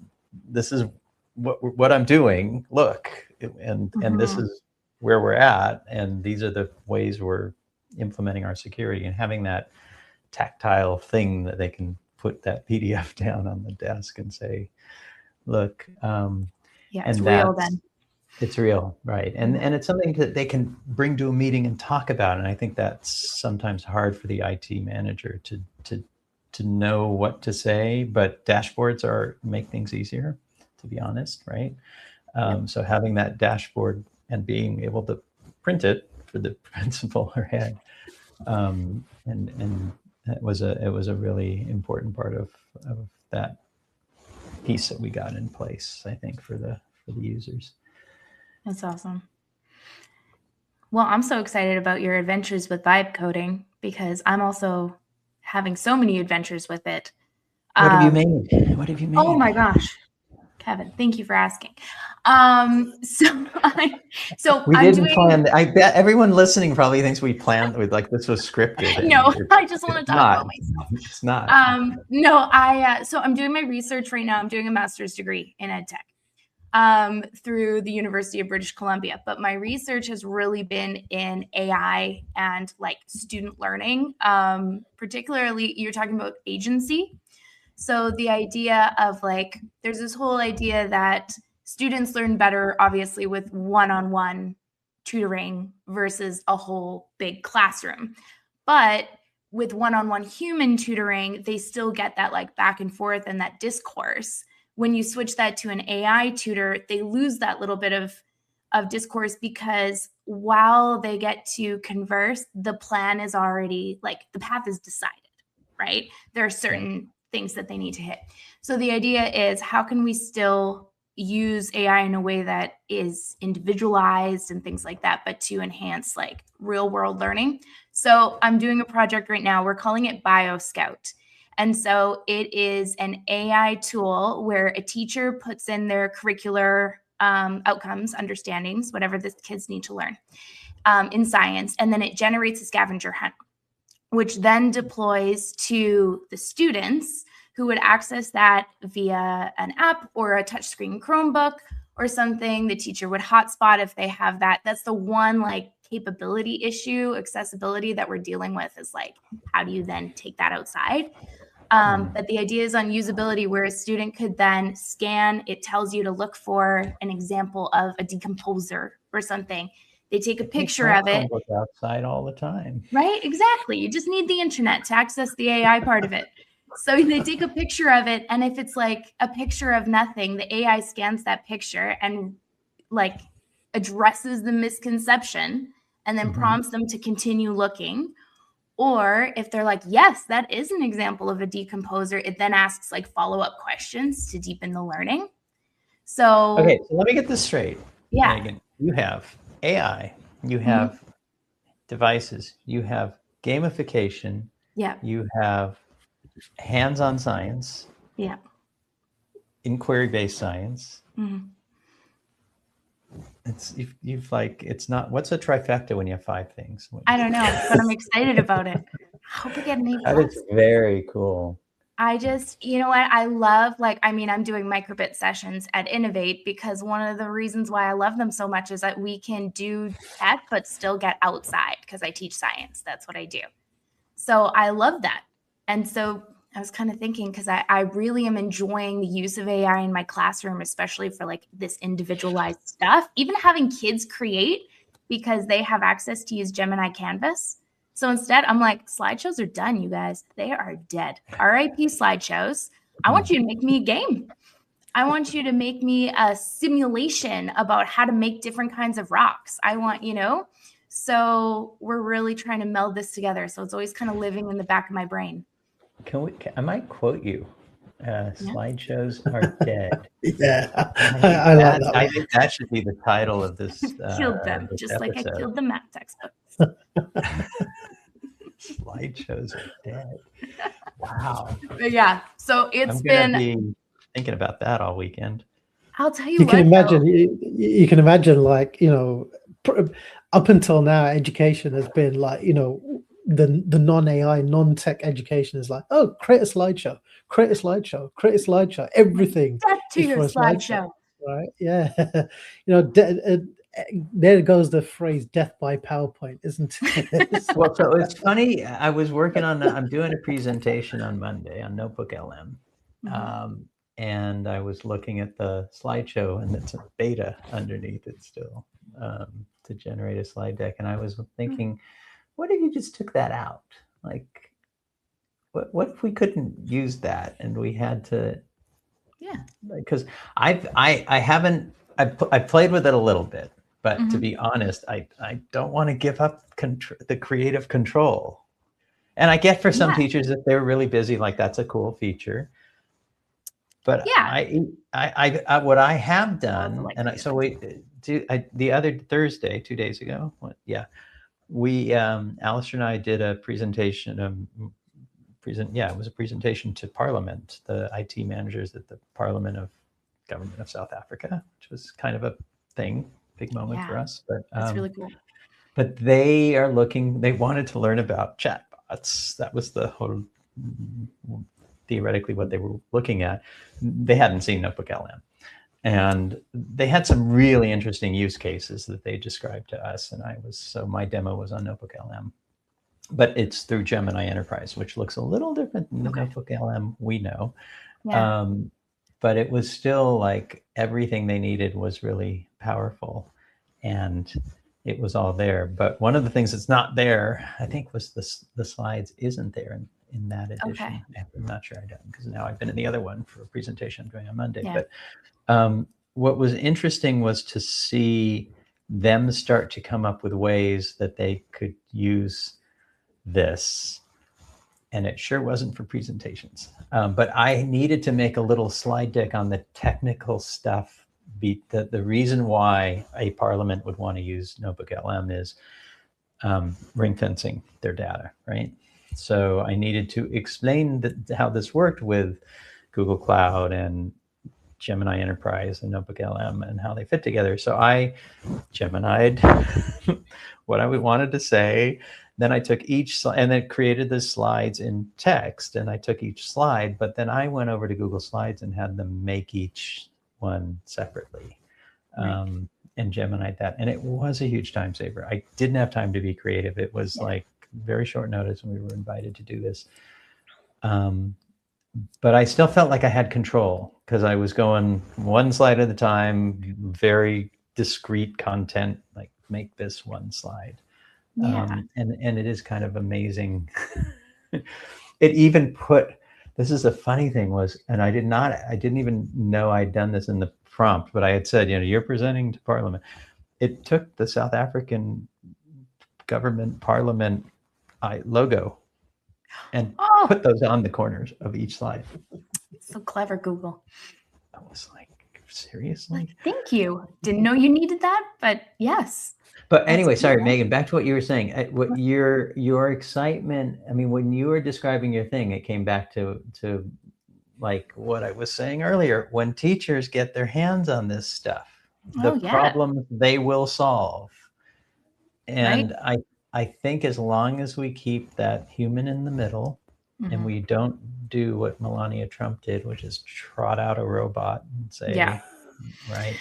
Speaker 3: what I'm doing. Look, and this is where we're at, and these are the ways we're implementing our security, and having that tactile thing that they can put that PDF down on the desk and say, look.
Speaker 2: Yeah,
Speaker 3: and
Speaker 2: it's real then.
Speaker 3: It's real, right? And it's something that they can bring to a meeting and talk about. And I think that's sometimes hard for the IT manager to know what to say, but dashboards make things easier, to be honest, right? So having that dashboard and being able to print it for the principal or head, and it was a really important part of that piece that we got in place, I think, for the users.
Speaker 2: That's awesome. Well, I'm so excited about your adventures with vibe coding because I'm also having so many adventures with it.
Speaker 3: What have you made? What have you made?
Speaker 2: Oh my gosh, Kevin, thank you for asking.
Speaker 3: We didn't plan. I bet everyone listening probably thinks we planned with this was scripted.
Speaker 2: No, I just want to talk about myself.
Speaker 3: It's not.
Speaker 2: No, so I'm doing my research right now. I'm doing a master's degree in EdTech through the University of British Columbia. But my research has really been in AI and student learning. Particularly, you're talking about agency. So the idea of there's this whole idea that students learn better, obviously, with one-on-one tutoring versus a whole big classroom. But with one-on-one human tutoring, they still get that back and forth and that discourse. When you switch that to an AI tutor, they lose that little bit of discourse because while they get to converse, the plan is already the path is decided, right? There are certain things that they need to hit. So the idea is, how can we still use AI in a way that is individualized and things like that, but to enhance real world learning? So I'm doing a project right now. We're calling it BioScout. And so it is an AI tool where a teacher puts in their curricular outcomes, understandings, whatever the kids need to learn in science, and then it generates a scavenger hunt, which then deploys to the students who would access that via an app or a touchscreen Chromebook or something. The teacher would hotspot if they have that. That's the one capability issue, accessibility that we're dealing with is how do you then take that outside? But the idea is on usability, where a student could then scan, it tells you to look for an example of a decomposer or something. They take a picture of it.
Speaker 3: Look outside all the time.
Speaker 2: Right, exactly. You just need the internet to access the AI part of it. So they take a picture of it, and if it's a picture of nothing, the AI scans that picture and addresses the misconception and then prompts them to continue looking. Or if they're yes, that is an example of a decomposer, it then asks follow-up questions to deepen the learning. So
Speaker 3: okay, so let me get this straight.
Speaker 2: Yeah.
Speaker 3: Meagan, you have AI, you have devices, you have gamification, you have hands-on science, inquiry-based science. It's not, what's a trifecta when you have 5 things?
Speaker 2: I don't know, but I'm excited about it. I hope I get an A+.
Speaker 3: That is very cool.
Speaker 2: I just, you know what, I love, I'm doing microbit sessions at Innovate because one of the reasons why I love them so much is that we can do tech, but still get outside because I teach science. That's what I do. So I love that. And so I was kind of thinking, because I really am enjoying the use of AI in my classroom, especially for this individualized stuff, even having kids create because they have access to use Gemini Canvas. So instead, I'm slideshows are done, you guys. They are dead. RIP slideshows. I want you to make me a game. I want you to make me a simulation about how to make different kinds of rocks. I want, so we're really trying to meld this together. So it's always kind of living in the back of my brain.
Speaker 3: I might quote you. Slideshows are dead.
Speaker 1: Yeah, I like that.
Speaker 3: I think that should be the title of this.
Speaker 2: Killed them, just
Speaker 3: episode.
Speaker 2: like I killed the math textbooks.
Speaker 3: Slideshows are dead. Wow.
Speaker 2: But yeah, so it's been.
Speaker 3: Be thinking about that all weekend.
Speaker 2: I'll tell you.
Speaker 1: You can imagine. You can imagine, up until now, education has been the non-AI, non-tech education is create a slideshow, create a slideshow, create a slideshow. Everything
Speaker 2: to your slideshow,
Speaker 1: right? Yeah, there goes the phrase "death by PowerPoint," isn't it?
Speaker 3: Well, so it's funny. I was working on. I'm doing a presentation on Monday on NotebookLM, and I was looking at the slideshow, and it's a beta underneath it still, to generate a slide deck. And I was thinking, what if you just took that out? Like, what if we couldn't use that and we had to?
Speaker 2: Yeah.
Speaker 3: Because I've played with it a little bit, but to be honest, I don't want to give up the creative control. And I get for some teachers, if they're really busy, like that's a cool feature. But what I have done, the other Thursday, 2 days ago, we Alistair and I did a presentation. It was a presentation to Parliament, the IT managers at the Parliament of Government of South Africa, which was kind of a big moment for us. But
Speaker 2: that's really cool.
Speaker 3: But they wanted to learn about chatbots. That was the whole, theoretically, what they were looking at. They hadn't seen NotebookLM. And they had some really interesting use cases that they described to us. And my demo was on NotebookLM. But it's through Gemini Enterprise, which looks a little different than the NotebookLM we know.
Speaker 2: Yeah.
Speaker 3: But it was still like everything they needed was really powerful, and it was all there. But one of the things that's not there, I think, was the slides isn't there in that edition.
Speaker 2: Okay.
Speaker 3: I'm not sure I don't, because now I've been in the other one for a presentation I'm doing on Monday.
Speaker 2: Yeah.
Speaker 3: But what was interesting was to see them start to come up with ways that they could use this, and it sure wasn't for presentations. But I needed to make a little slide deck on the technical stuff. The reason why a Parliament would want to use NotebookLM is ring fencing their data, right? So I needed to explain how this worked with Google Cloud and Gemini Enterprise and NotebookLM and how they fit together. So I Gemini'd what I wanted to say. Then I took each slide and then created the slides in text, and I took each slide, but then I went over to Google Slides and had them make each one separately, and Gemini'd that. And it was a huge time saver. I didn't have time to be creative. It was like very short notice when we were invited to do this. But I still felt like I had control because I was going one slide at a time, very discrete content, like make this one slide. And it is kind of amazing. It even this is the funny thing was, and I didn't even know I'd done this in the prompt, but I had said, you're presenting to Parliament. It took the South African government Parliament logo and put those on the corners of each slide.
Speaker 2: So clever, Google.
Speaker 3: I was like, seriously?
Speaker 2: Thank you. Didn't know you needed that, but yes.
Speaker 3: But anyway, sorry, Meagan, back to what you were saying. What your excitement, I mean, when you were describing your thing, it came back to like what I was saying earlier. When teachers get their hands on this stuff, the problems they will solve. And I think as long as we keep that human in the middle, and we don't do what Melania Trump did, which is trot out a robot and say, right.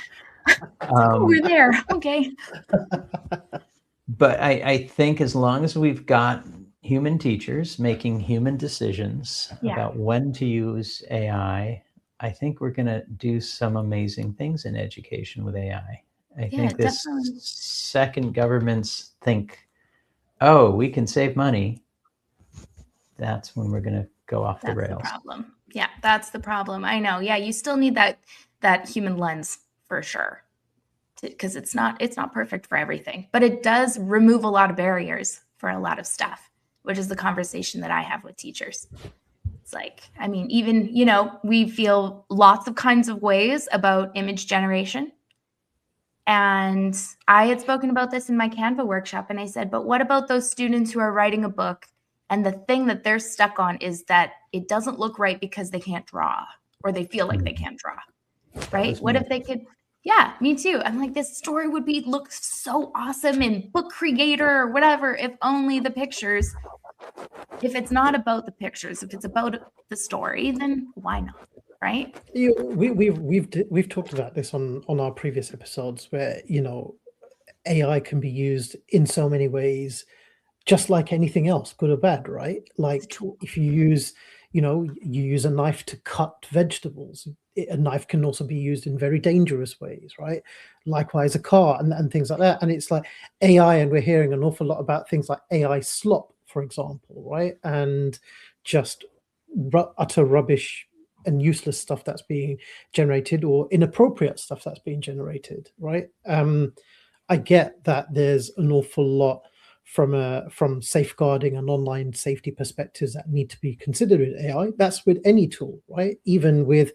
Speaker 2: We're there. Okay.
Speaker 3: But I think as long as we've got human teachers making human decisions about when to use AI, I think we're going to do some amazing things in education with AI. I think this second governments think, we can save money. That's when we're going to go off the rails.
Speaker 2: That's the problem. Yeah, that's the problem. I know. Yeah, you still need that human lens for sure, because it's not perfect for everything, but it does remove a lot of barriers for a lot of stuff, which is the conversation that I have with teachers. It's like, I mean, even, we feel lots of kinds of ways about image generation. And I had spoken about this in my Canva workshop, and I said, but what about those students who are writing a book and the thing that they're stuck on is that it doesn't look right because they can't draw, or they feel like they can't draw, right? What if they could? Yeah, me too. I'm like, this story would look so awesome in Book Creator or whatever, if only the pictures. If it's not about the pictures, if it's about the story, then why not, right?
Speaker 1: We've talked about this on our previous episodes, where AI can be used in so many ways, just like anything else, good or bad, right? Like if you use you use a knife to cut vegetables. A knife can also be used in very dangerous ways, right? Likewise, a car and things like that. And it's like AI, and we're hearing an awful lot about things like AI slop, for example, right? And just utter rubbish and useless stuff that's being generated, or inappropriate stuff that's being generated, right? I get that there's an awful lot from safeguarding and online safety perspectives that need to be considered with AI. That's with any tool, right? Even with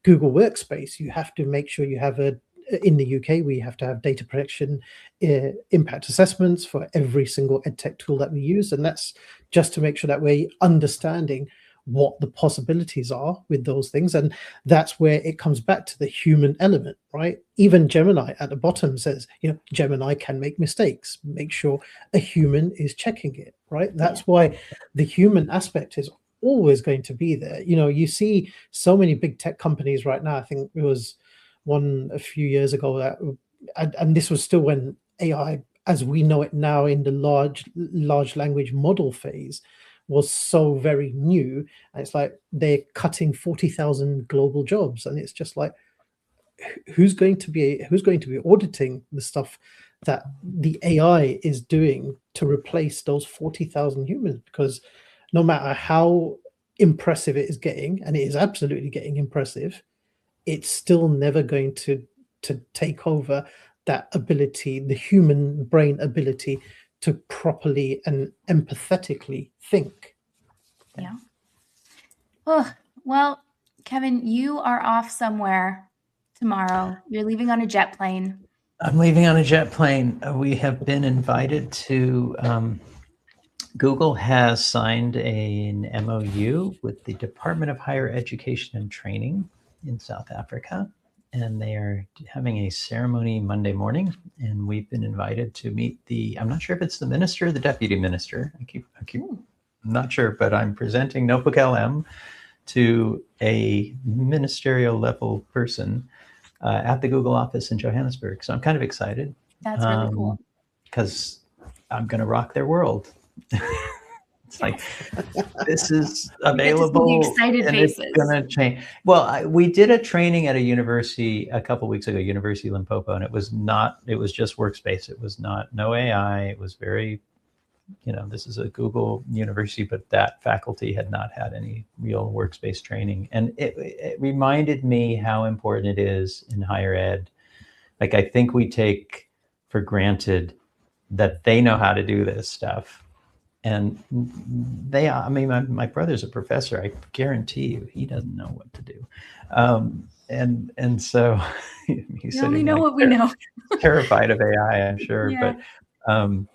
Speaker 1: Google Workspace, you have to make sure you have in the UK, we have to have data protection impact assessments for every single EdTech tool that we use. And that's just to make sure that we're understanding what the possibilities are with those things. And that's where it comes back to the human element, right? Even Gemini at the bottom says, Gemini can make mistakes. Make sure a human is checking it, right? That's why the human aspect is always going to be there. You see so many big tech companies right now. I think it was one a few years ago that, and this was still when AI, as we know it now in the large language model phase, was so very new. And it's like they're cutting 40,000 global jobs, and it's just like, who's going to be auditing the stuff that the AI is doing to replace those 40,000 humans? Because no matter how impressive it is getting, and it is absolutely getting impressive, it's still never going to take over that ability, the human brain ability to properly and empathetically think.
Speaker 2: Yeah. Oh, well, Kevin, you are off somewhere tomorrow. You're leaving on a jet plane.
Speaker 3: I'm leaving on a jet plane. We have been invited to, Google has signed an MOU with the Department of Higher Education and Training in South Africa. And they are having a ceremony Monday morning, and we've been invited to meet I'm not sure if it's the minister or the deputy minister. I'm not sure, but I'm presenting NotebookLM to a ministerial level person at the Google office in Johannesburg. So I'm kind of excited.
Speaker 2: That's really cool.
Speaker 3: Because I'm going to rock their world. It's like, this is available,
Speaker 2: excited
Speaker 3: and
Speaker 2: faces.
Speaker 3: It's going to change. Well, we did a training at a university a couple of weeks ago, University of Limpopo, and it was just Workspace. It was no AI. It was very, this is a Google university, but that faculty had not had any real Workspace training. And it reminded me how important it is in higher ed. Like, I think we take for granted that they know how to do this stuff. And my brother's a professor. I guarantee you, he doesn't know what to do. And so
Speaker 2: he's only know what we know.
Speaker 3: Terrified of AI, I'm sure.
Speaker 2: Yeah.
Speaker 3: But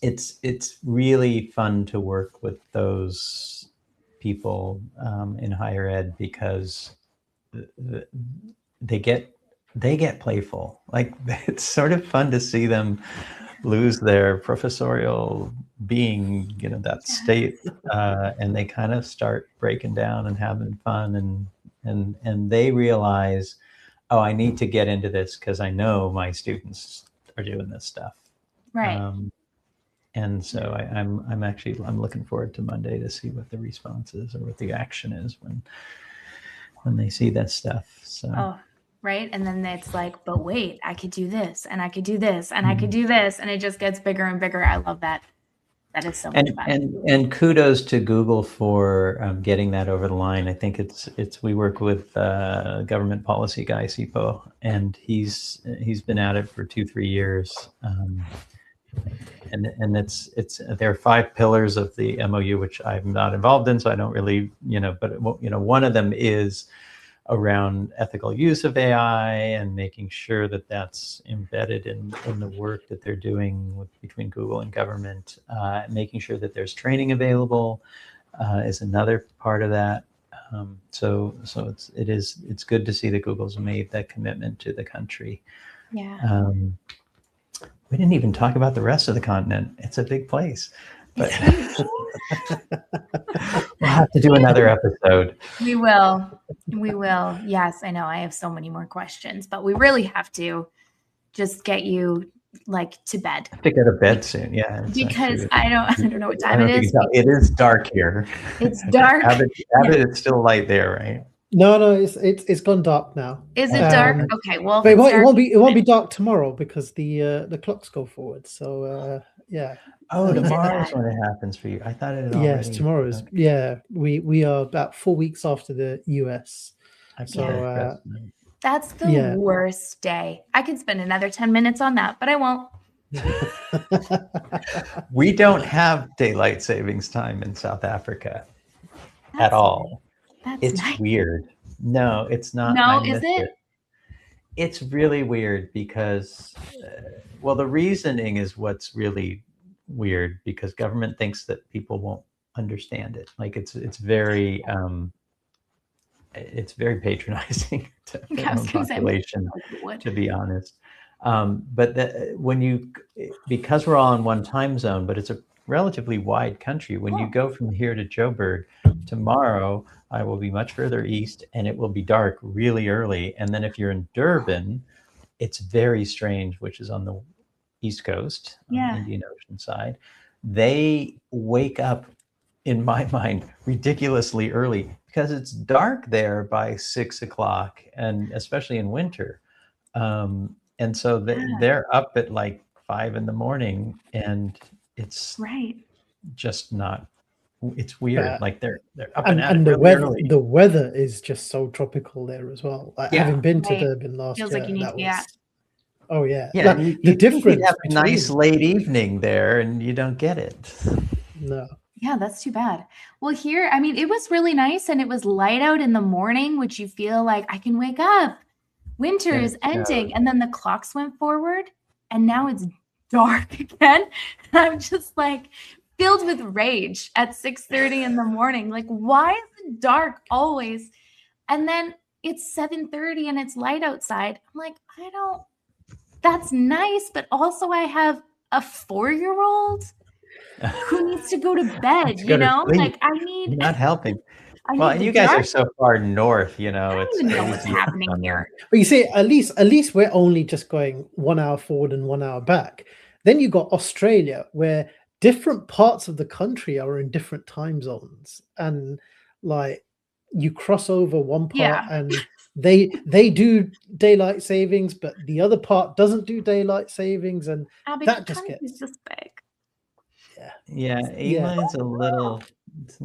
Speaker 3: it's really fun to work with those people in higher ed, because they get playful. Like, it's sort of fun to see them lose their professorial being, that state, and they kind of start breaking down and having fun, and they realize, oh, I need to get into this because I know my students are doing this stuff.
Speaker 2: Right.
Speaker 3: And so I'm looking forward to Monday to see what the response is, or what the action is when they see that stuff. So.
Speaker 2: Oh. Right. And then it's like, but wait, I could do this, and I could do this, and I could do this. And it just gets bigger and bigger. I love that. That is so much fun.
Speaker 3: And kudos to Google for getting that over the line. I think we work with government policy guy, Sipo, and he's been at it for 2-3 years. And there are 5 pillars of the MOU, which I'm not involved in, so I don't really, but one of them is around ethical use of AI and making sure that that's embedded in the work that they're doing between Google and government. Making sure that there's training available is another part of that. So it's good to see that Google's made that commitment to the country.
Speaker 2: Yeah.
Speaker 3: We didn't even talk about the rest of the continent. It's a big place. But we'll have to do another episode.
Speaker 2: We will. Yes, I know. I have so many more questions, but we really have to just get you like to bed.
Speaker 3: I have to go to bed soon. Yeah,
Speaker 2: because I don't know what time it is.
Speaker 3: It is dark here.
Speaker 2: It's dark.
Speaker 3: Abid, it's still light there, right?
Speaker 1: No, it's gone dark now.
Speaker 2: Is it dark? Okay, well,
Speaker 1: but it won't be dark tomorrow because the clocks go forward. So yeah.
Speaker 3: Oh, tomorrow's when it happens for you. I thought it had already.
Speaker 1: Yes, tomorrow is. Yeah, we are about 4 weeks after the US. So
Speaker 2: that's the worst day. I could spend another 10 minutes on that, but I won't.
Speaker 3: We don't have daylight savings time in South Africa at all. It's nice. Weird. No, it's not.
Speaker 2: No, is it?
Speaker 3: It's really weird because, well, the reasoning is what's really weird because government thinks that people won't understand it. Like it's very patronizing to the population, to be honest. But because we're all in one time zone, but it's a relatively wide country. When you go from here to Joburg, tomorrow I will be much further east and it will be dark really early. And then if you're in Durban, it's very strange, which is on the East Coast, on the Indian Ocean side. They wake up, in my mind, ridiculously early because it's dark there by 6 o'clock, and especially in winter. And so they're up at like 5 in the morning, and it's just not. It's weird. Like they're up and
Speaker 1: the weather is just so tropical there as well. Like having been to Durban last year,
Speaker 2: like you need to be out.
Speaker 1: Oh yeah,
Speaker 3: yeah.
Speaker 1: Like, the difference.
Speaker 3: Have a nice late evening there, and you don't get it.
Speaker 1: No.
Speaker 2: Yeah, that's too bad. Well, here, I mean, it was really nice, and it was light out in the morning, which you feel like I can wake up. Winter is ending, and then the clocks went forward, and now it's dark again. I'm just like filled with rage at 6:30 in the morning. Like, why is it dark always? And then it's 7:30 and it's light outside. I'm like, that's nice, but also I have a 4-year-old who needs to go to bed, like I need.
Speaker 3: You're not helping. Well, you guys are so far north, I don't
Speaker 2: even know what's happening here.
Speaker 1: But you see, at least we're only just going 1 hour forward and 1 hour back. Then you got Australia, where different parts of the country are in different time zones, and like you cross over one part and they do daylight savings, but the other part doesn't do daylight savings, and
Speaker 2: Abby,
Speaker 1: that just gets
Speaker 2: this big.
Speaker 3: England's a little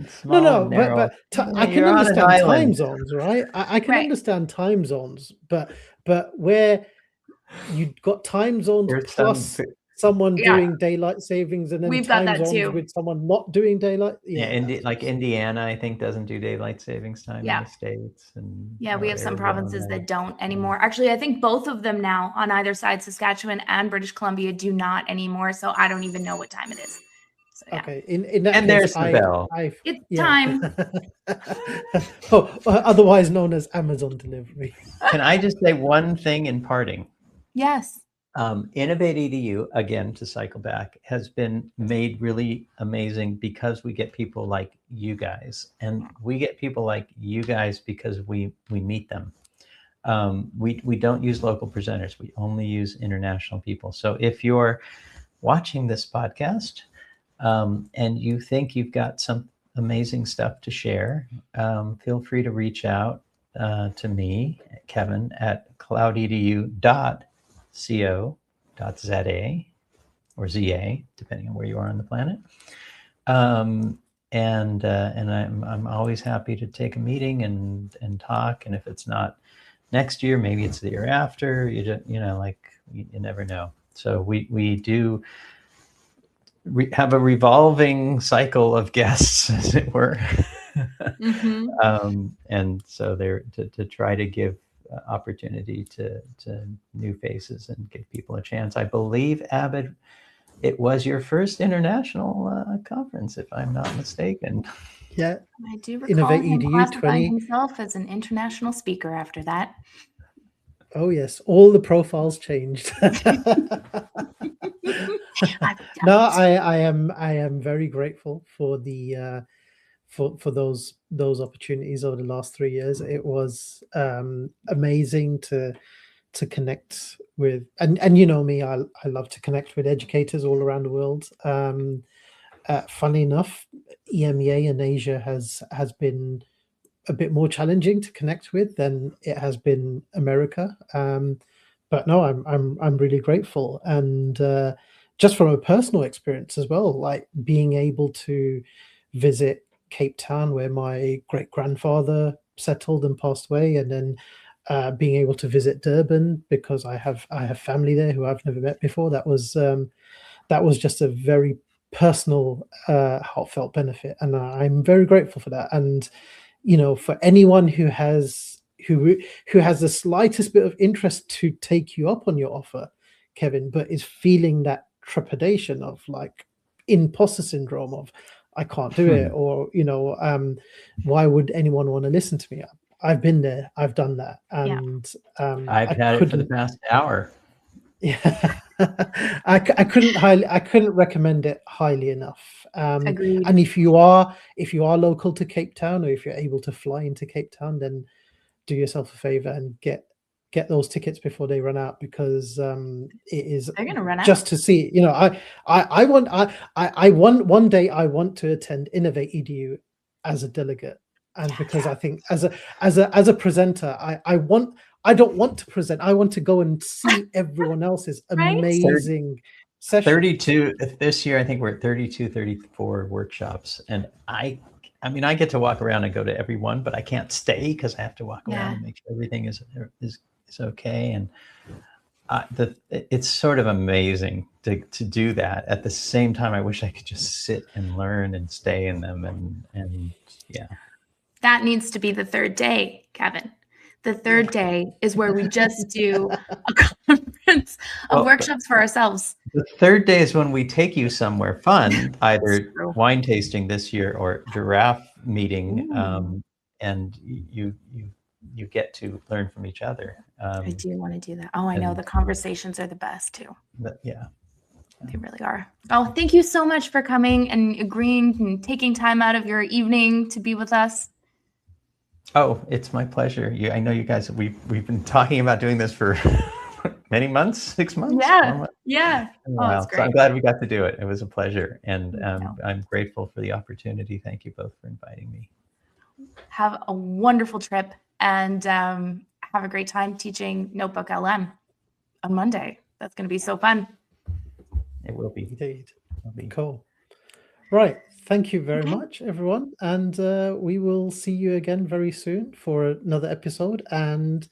Speaker 3: small.
Speaker 1: But I can understand time zones, right? I can understand time zones, but where you got time zones plus someone doing daylight savings, and then
Speaker 2: we've
Speaker 1: time
Speaker 2: got that
Speaker 1: zones
Speaker 2: too.
Speaker 1: with someone not doing daylight.
Speaker 3: Like Indiana, I think doesn't do daylight savings time in the States, and
Speaker 2: we have some provinces that don't anymore. Actually, I think both of them now on either side, Saskatchewan and British Columbia, do not anymore. So I don't even know what time it is. So,
Speaker 1: okay, in that
Speaker 3: and
Speaker 1: case,
Speaker 3: there's the bell.
Speaker 2: It's time.
Speaker 1: Otherwise known as Amazon delivery.
Speaker 3: Can I just say one thing in parting?
Speaker 2: Yes.
Speaker 3: InnovateEDU, again, to cycle back, has been made really amazing because we get people like you guys, and we get people like you guys because we meet them. We don't use local presenters. We only use international people. So if you're watching this podcast and you think you've got some amazing stuff to share, feel free to reach out to me, Kevin, at cloudedu.co.za or ZA, depending on where you are on the planet. And I'm always happy to take a meeting and talk. And if it's not next year, maybe it's the year after. You never know. So we do have a revolving cycle of guests, as it were. And so they're to try to give opportunity to new faces and give people a chance. I believe, Abid, it was your first international conference, if I'm not mistaken.
Speaker 1: Yeah,
Speaker 2: I do recall him classifying himself as an international speaker after that.
Speaker 1: Oh yes, all the profiles changed. No, I am very grateful for the for those opportunities over the last 3 years. It was amazing to to connect with, and you know me, I love to connect with educators all around the world. Funny enough, EMEA in Asia has been a bit more challenging to connect with than it has been America. But no, I'm really grateful, and just from a personal experience as well, like being able to visit Cape Town, where my great grandfather settled and passed away, and then being able to visit Durban because I have family there who I've never met before. That was just a very personal, heartfelt benefit, and I'm very grateful for that. And you know, for anyone who has the slightest bit of interest to take you up on your offer, Kevin, but is feeling that trepidation of like imposter syndrome of I can't do it, or you know, why would anyone want to listen to me? I've been there, I've done that, and
Speaker 3: I've had it for the past hour.
Speaker 1: Yeah, I couldn't recommend it highly enough.
Speaker 2: Agreed.
Speaker 1: And if you are local to Cape Town, or if you're able to fly into Cape Town, then do yourself a favor and get those tickets before they run out, because it is
Speaker 2: They're gonna run out.
Speaker 1: Just to see, you know, I want one day I want to attend InnovateEDU as a delegate, and because I think as a presenter, I don't want to present. I want to go and see everyone else's amazing session.
Speaker 3: 32 this year. I think we're at 32, 34 workshops, and I mean, I get to walk around and go to every one, but I can't stay because I have to walk around and make sure everything is okay. And it's sort of amazing to do that. At the same time, I wish I could just sit and learn and stay in them, and yeah.
Speaker 2: That needs to be the third day, Kevin. The third day is where we just do a conference of workshops for ourselves.
Speaker 3: The third day is when we take you somewhere fun, either wine tasting this year or giraffe meeting, and you get to learn from each other.
Speaker 2: I do want to do that. Oh, I know, the conversations are the best too.
Speaker 3: Yeah.
Speaker 2: They really are. Oh, thank you so much for coming and agreeing and taking time out of your evening to be with us.
Speaker 3: Oh, it's my pleasure. I know you guys, we've been talking about doing this for many months, 6 months.
Speaker 2: Yeah.
Speaker 3: Oh, that's great. So I'm glad we got to do it. It was a pleasure, and I'm grateful for the opportunity. Thank you both for inviting me.
Speaker 2: Have a wonderful trip, and have a great time teaching NotebookLM on Monday. That's going to be so fun.
Speaker 3: It will be.
Speaker 1: Indeed. Cool. Right. Thank you very much, everyone. And we will see you again very soon for another episode, and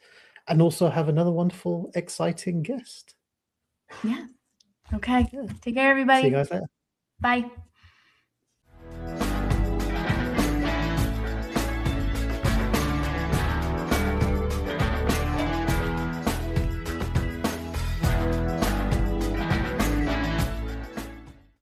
Speaker 1: also have another wonderful, exciting guest.
Speaker 2: Yeah. Okay. Take care, everybody.
Speaker 1: See you guys later.
Speaker 2: Bye.